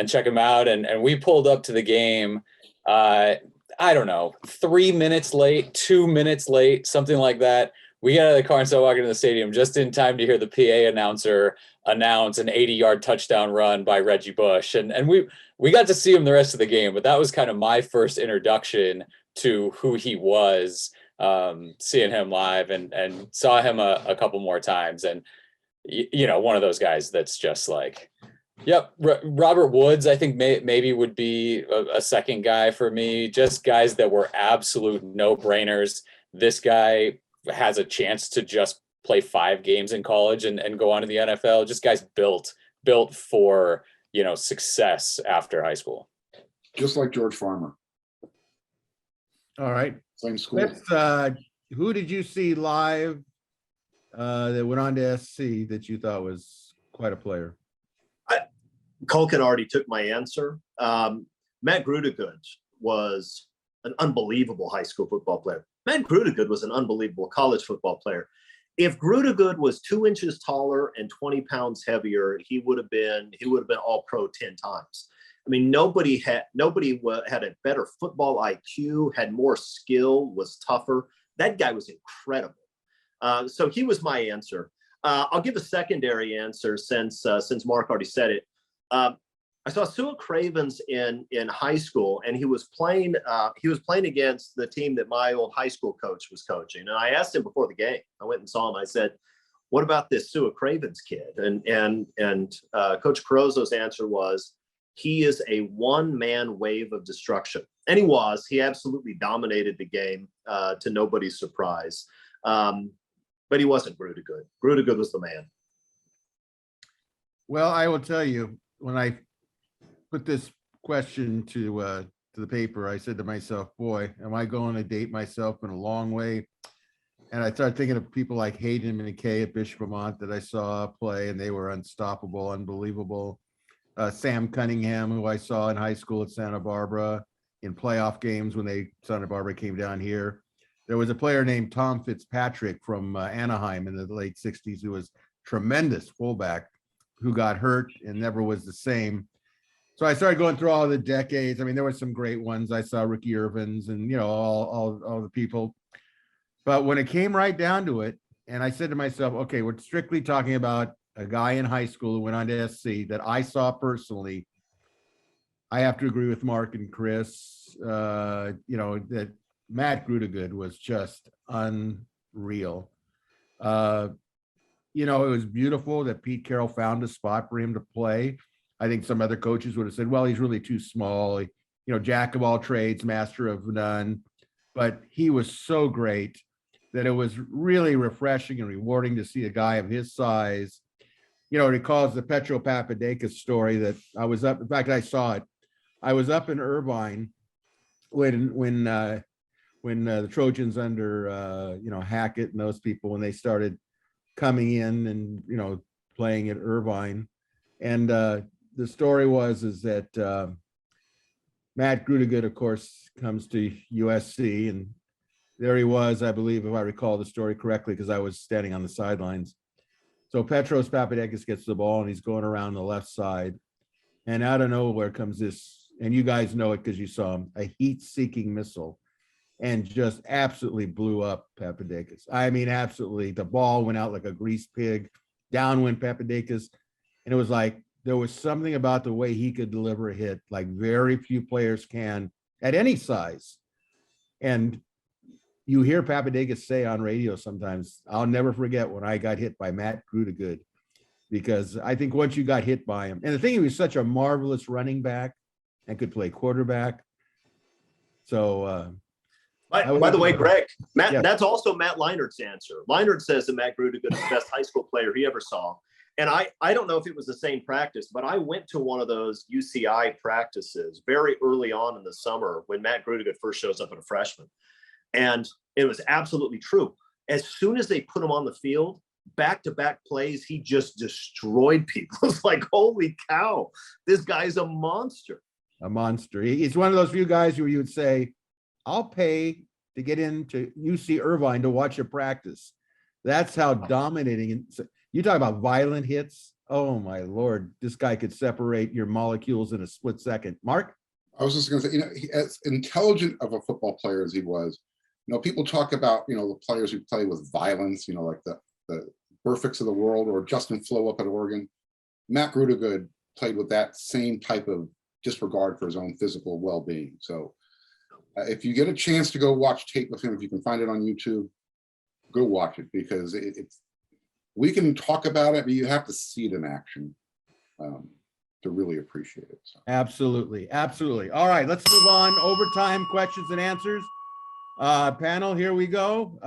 D: check him out. And we pulled up to the game. I don't know, 3 minutes late, 2 minutes late, something like that. We got out of the car and started walking to the stadium just in time to hear the PA announcer announce an 80-yard touchdown run by Reggie Bush. And we got to see him the rest of the game, but that was kind of my first introduction to who he was, seeing him live, and saw him a couple more times. And, one of those guys that's just like, yep. Robert Woods, I think maybe would be a second guy for me. Just guys that were absolute no-brainers. This guy has a chance to just play 5 games in college and go on to the NFL. Just guys built for, success after high school.
B: Just like George Farmer.
A: All right.
B: Same school.
A: Who did you see live that went on to SC that you thought was quite a player?
C: Kulkin already took my answer. Matt Grudegood was an unbelievable high school football player. Matt Grudegood was an unbelievable college football player. If Grudegood was 2 inches taller and 20 pounds heavier, he would have been all pro 10 times. I mean, nobody had a better football IQ, had more skill, was tougher. That guy was incredible. So he was my answer. I'll give a secondary answer since Marc already said it. I saw Sua Cravens in high school, and he was playing against the team that my old high school coach was coaching. And I asked him before the game. I went and saw him. I said, "What about this Sua Cravens kid?" And Coach Carozzo's answer was, "He is a one-man wave of destruction." And he was. He absolutely dominated the game to nobody's surprise. But he wasn't Grudegood. Grudegood was the man.
A: Well, I will tell you, when I put this question to the paper, I said to myself, boy, am I going to date myself in a long way? And I started thinking of people like Hayden McKay at Bishop Vermont that I saw play, and they were unstoppable, unbelievable. Sam Cunningham, who I saw in high school at Santa Barbara in playoff games when Santa Barbara came down here. There was a player named Tom Fitzpatrick from Anaheim in the late 60s who was tremendous fullback, who got hurt and never was the same. So I started going through all the decades. I mean, there were some great ones. I saw Ricky Irvins and, all the people. But when it came right down to it, and I said to myself, okay, we're strictly talking about a guy in high school who went on to SC that I saw personally. I have to agree with Mark and Chris, that Matt Grudegood was just unreal. It was beautiful that Pete Carroll found a spot for him to play. I think some other coaches would have said, well, he's really too small. Jack of all trades, master of none. But he was so great that it was really refreshing and rewarding to see a guy of his size. It recalls the Petro Papadakis story that I was up. In fact, I saw it. I was up in Irvine when the Trojans under, Hackett and those people, when they started coming in and, playing at Irvine. And the story is that Matt Grudegood, of course, comes to USC, and there he was, I believe, if I recall the story correctly, because I was standing on the sidelines. So Petros Papadakis gets the ball, and he's going around the left side. And out of nowhere comes this, and you guys know it because you saw him, a heat-seeking missile, and just absolutely blew up Papadakis. I mean, absolutely. The ball went out like a greased pig. Down went Papadakis. And it was like, there was something about the way he could deliver a hit, like very few players can at any size. And you hear Papadakis say on radio sometimes, I'll never forget when I got hit by Matt Grudegood, because I think once you got hit by him, and the thing, he was such a marvelous running back and could play quarterback. So,
C: by the way, Greg, Matt,
A: yeah.
C: That's also Matt Leinert's answer. Leinert says that Matt Grudegood is the best high school player he ever saw. And I don't know if it was the same practice, but I went to one of those UCI practices very early on in the summer when Matt Grudegood first shows up as a freshman. And it was absolutely true. As soon as they put him on the field, back-to-back plays, he just destroyed people. It's like, holy cow, this guy's a monster.
A: A monster. He's one of those few guys who you would say, I'll pay to get into UC Irvine to watch a practice. That's how dominating. You talk about violent hits. Oh my Lord, this guy could separate your molecules in a split second. Mark?
B: I was just going to say, as intelligent of a football player as he was, people talk about, the players who play with violence, like the Burficts of the world, or Justin Flo up at Oregon. Matt Grudegood played with that same type of disregard for his own physical well-being. So if you get a chance to go watch tape with him, if you can find it on YouTube, go watch it, because we can talk about it, but you have to see it in action to really appreciate it. So.
A: Absolutely. Absolutely. All right, let's move on. Overtime questions and answers. Panel, here we go.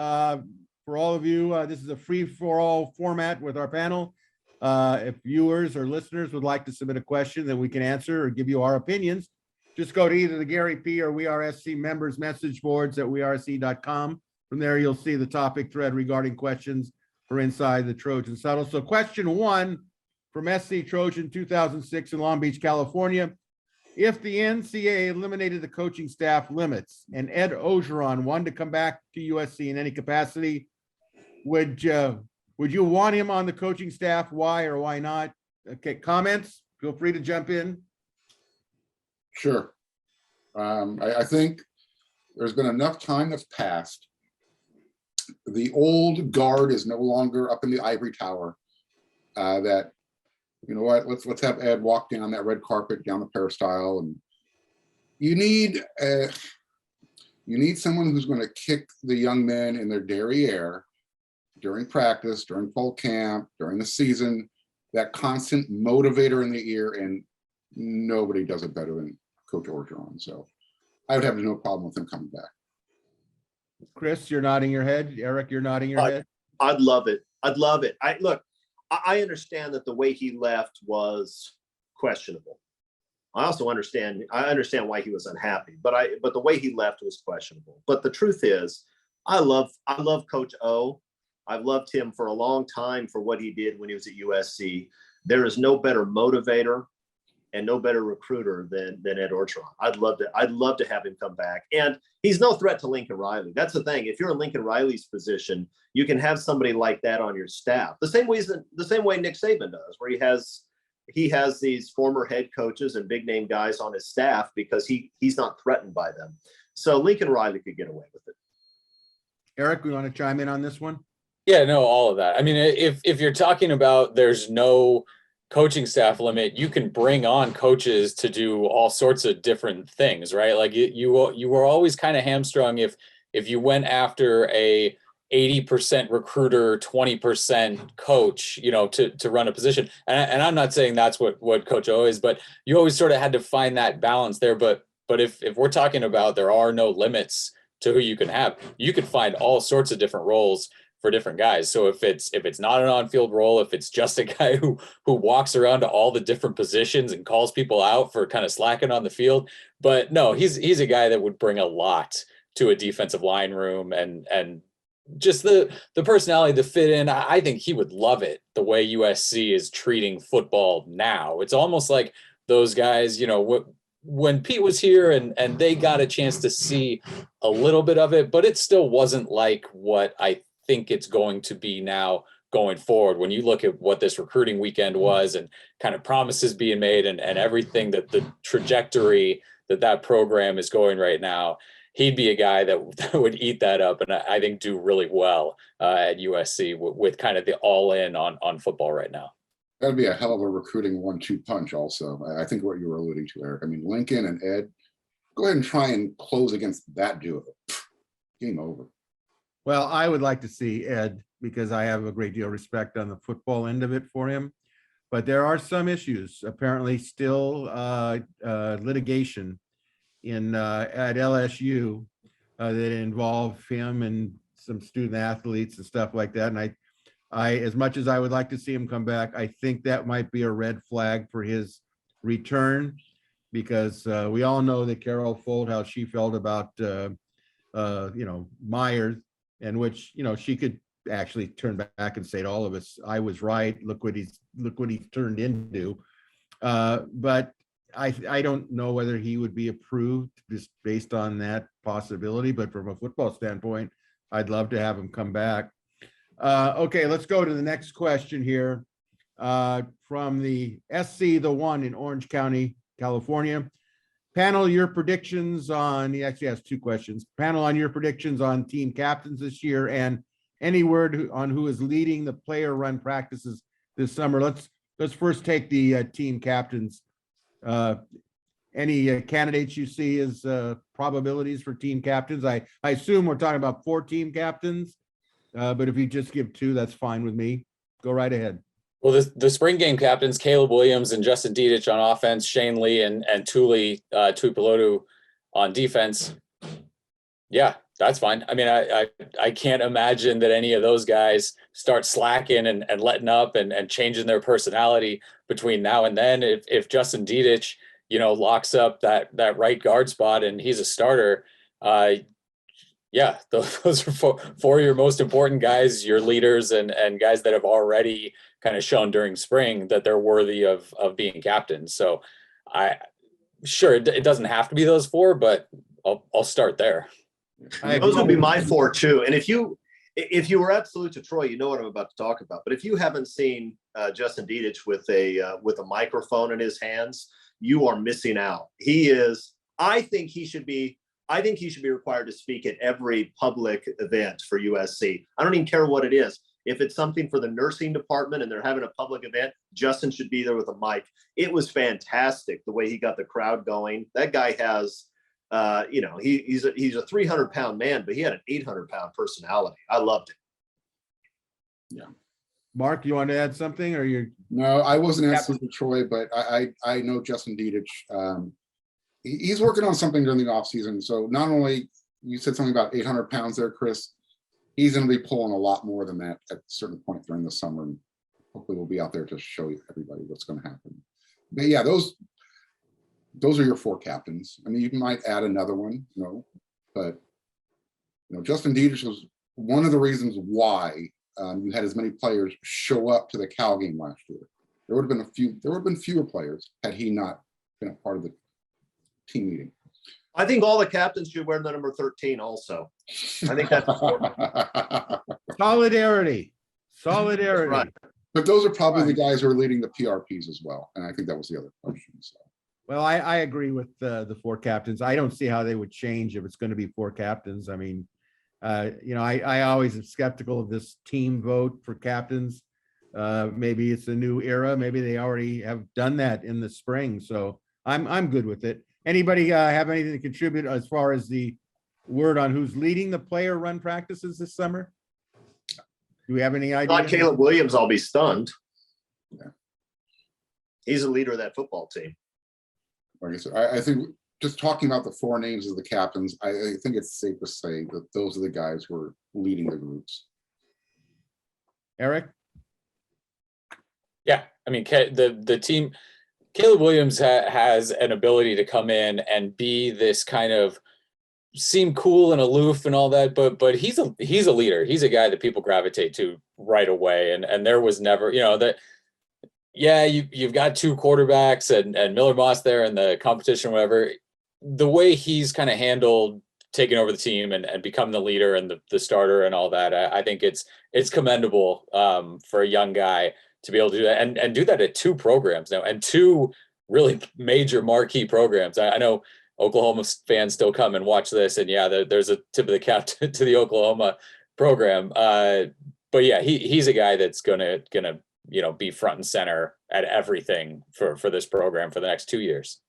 A: For all of you, this is a free-for-all format with our panel. If viewers or listeners would like to submit a question that we can answer or give you our opinions, just go to either the Gary P or We Are SC members message boards at wearesc.com. From there, you'll see the topic thread regarding questions for Inside the Trojans Huddle. So question 1 from SC Trojan 2006 in Long Beach, California. If the NCAA eliminated the coaching staff limits and Ed Ogeron wanted to come back to USC in any capacity, would you want him on the coaching staff? Why or why not? Okay, comments? Feel free to jump in.
B: Sure. I think there's been enough time that's passed. The old guard is no longer up in the ivory tower. That, you know what, let's have Ed walk down that red carpet, down the peristyle, and you need someone who's going to kick the young men in their derriere during practice, during fall camp, during the season, that constant motivator in the ear, and nobody does it better than Coach Orgeron. So I would have no problem with him coming back.
A: Chris, you're nodding your head. Eric, you're nodding your head.
C: I'd love it. I'd love it. I understand that the way he left was questionable. I also understand why he was unhappy, but the way he left was questionable. But the truth is, I love Coach O. I've loved him for a long time for what he did when he was at USC. There is no better motivator and no better recruiter than Ed Orgeron. I'd love to have him come back. And he's no threat to Lincoln Riley. That's the thing. If you're in Lincoln Riley's position, you can have somebody like that on your staff. The same way Nick Saban does, where he has these former head coaches and big name guys on his staff because he's not threatened by them. So Lincoln Riley could get away with it.
A: Eric, we want to chime in on this one?
D: Yeah, no, all of that. I mean, if you're talking about there's no coaching staff limit, you can bring on coaches to do all sorts of different things, right? Like you were always kind of hamstrung if you went after a 80% recruiter, 20% coach, to run a position. And I'm not saying that's what Coach O is, but you always sort of had to find that balance there. But if we're talking about there are no limits to who you can have, you could find all sorts of different roles for different guys. So if it's not an on-field role, if it's just a guy who walks around to all the different positions and calls people out for kind of slacking on the field, but no, he's a guy that would bring a lot to a defensive line room and just the personality to fit in. I think he would love it the way USC is treating football now. It's almost like those guys, when Pete was here and they got a chance to see a little bit of it, but it still wasn't like what I think it's going to be now going forward. When you look at what this recruiting weekend was and kind of promises being made and everything, that the trajectory that program is going right now, he'd be a guy that would eat that up and I think do really well at USC with kind of the all in on football right now.
B: That'd be a hell of a recruiting 1-2 punch also. I think what you were alluding to, Eric. I mean, Lincoln and Ed, go ahead and try and close against that duo. Game over.
A: Well, I would like to see Ed because I have a great deal of respect on the football end of it for him. But there are some issues, apparently still litigation at LSU that involve him and some student athletes and stuff like that. And I, as much as I would like to see him come back, I think that might be a red flag for his return because we all know that Carol Fold, how she felt about, Myers, and which, she could actually turn back and say to all of us, I was right. Look what he's turned into. But I don't know whether he would be approved just based on that possibility, but from a football standpoint, I'd love to have him come back. Okay, let's go to the next question here. From the SC The One in Orange County, California. Panel, your predictions on, he actually has two questions. Panel, on your predictions on team captains this year, and any word on who is leading the player run practices this summer. Let's first take the team captains. Any candidates you see as probabilities for team captains? I assume we're talking about 4 team captains, but if you just give 2, that's fine with me. Go right ahead.
D: Well, the spring game captains, Caleb Williams and Justin Dedich on offense, Shane Lee and Tuipulotu on defense. Yeah, that's fine. I mean, I can't imagine that any of those guys start slacking and letting up and changing their personality between now and then. If Justin Dedich, locks up that right guard spot and he's a starter, yeah, those are four of your most important guys, your leaders and guys that have already kind of shown during spring that they're worthy of being captains. So it doesn't have to be those 4, but I'll start there.
C: Those would be my 4 too. And if you were at Salute to Troy, you know what I'm about to talk about. But if you haven't seen Justin Dedich with a microphone in his hands, you are missing out. I think he should be required to speak at every public event for USC. I don't even care what it is. If it's something for the nursing department and they're having a public event, Justin should be there with a mic. It was fantastic the way he got the crowd going. That guy has, he's a 300-pound man, but he had an 800-pound personality. I loved it.
B: Yeah.
A: Mark, you want to add something, or you?
B: No, I wasn't asking for Troy, but I know Justin Dedich. He's working on something during the offseason. So not only, you said something about 800 pounds there, Chris, he's going to be pulling a lot more than that at a certain point during the summer. And hopefully we'll be out there to show everybody what's going to happen. But yeah, those are your 4 captains. I mean, you might add another one, but Justin Dedich was one of the reasons why you had as many players show up to the Cal game last year. There would have been fewer players had he not been a part of the team meeting.
C: I think all the captains should wear the number 13 also. I think that's important.
A: Solidarity.
C: Right.
B: But those are probably the guys who are leading the PRPs as well. And I think that was the other question. So.
A: Well, I agree with the 4 captains. I don't see how they would change if it's going to be 4 captains. I mean, I always am skeptical of this team vote for captains. Maybe it's a new era. Maybe they already have done that in the spring. So I'm good with it. Anybody have anything to contribute as far as the word on who's leading the player run practices this summer? Do we have any idea?
C: Not Caleb Williams, I'll be stunned.
B: Yeah.
C: He's a leader of that football team.
B: I think just talking about the 4 names of the captains, I think it's safe to say that those are the guys who are leading the groups.
A: Eric?
D: Yeah, I mean, the team, Caleb Williams has an ability to come in and be this kind of seem cool and aloof and all that, but he's a leader. He's a guy that people gravitate to right away. And there was never, that. Yeah, you've got 2 quarterbacks and Miller Moss there in the competition, whatever. The way he's kind of handled taking over the team and becoming the leader and the starter and all that, I think it's commendable for a young guy to be able to do that and do that at 2 programs now, and 2 really major marquee programs. I know Oklahoma fans still come and watch this, and yeah, there's a tip of the cap to the Oklahoma program. But yeah, he's a guy that's gonna be front and center at everything for this program for the next 2 years.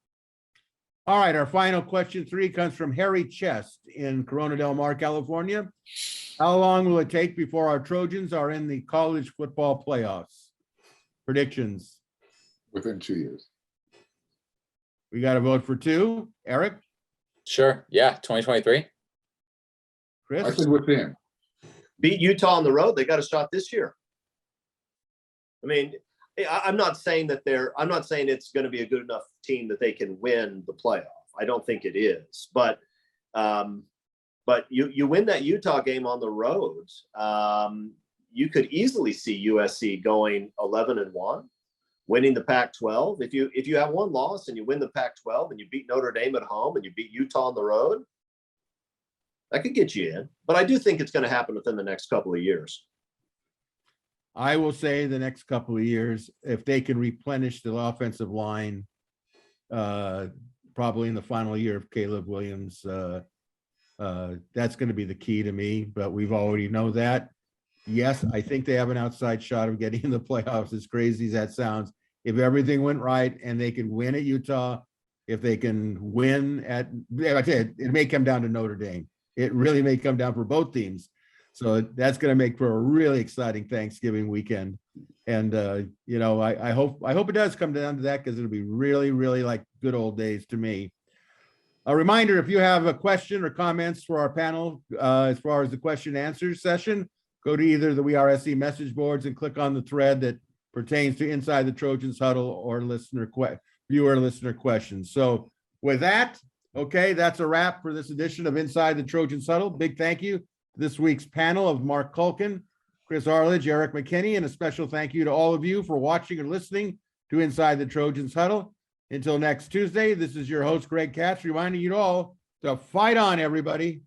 A: All right, our final question 3 comes from Harry Chest in Corona Del Mar, California. How long will it take before our Trojans are in the college football playoffs? Predictions.
B: Within 2 years.
A: We got to vote for 2. Eric?
D: Sure. Yeah, 2023.
A: Chris?
B: I think within.
C: Beat Utah on the road. They got a shot this year. I mean, I'm not saying it's going to be a good enough team that they can win the playoff. I don't think it is, but you win that Utah game on the road. You could easily see USC going 11-1. winning the Pac-12. If you have one loss and you win the Pac-12 and you beat Notre Dame at home and you beat Utah on the road, that could get you in. But I do think it's going to happen within the next couple of years.
A: I will say the next couple of years, if they can replenish the offensive line, probably in the final year of Caleb Williams, that's going to be the key to me. But we've already know that. Yes, I think they have an outside shot of getting in the playoffs, as crazy as that sounds. If everything went right and they can win at Utah, if they can win at, I tell you, it may come down to Notre Dame. It really may come down for both teams. So that's going to make for a really exciting Thanksgiving weekend. And, I hope it does come down to that, because it'll be really, really like good old days to me. A reminder, if you have a question or comments for our panel, as far as the question and answer session, go to either the WeRSC message boards and click on the thread that pertains to Inside the Trojans Huddle or viewer listener questions. So with that, okay, that's a wrap for this edition of Inside the Trojans Huddle. Big thank you to this week's panel of Marc Kulkin, Chris Arledge, Erik McKinney, and a special thank you to all of you for watching or listening to Inside the Trojans Huddle. Until next Tuesday, this is your host, Greg Katz, reminding you all to fight on, everybody.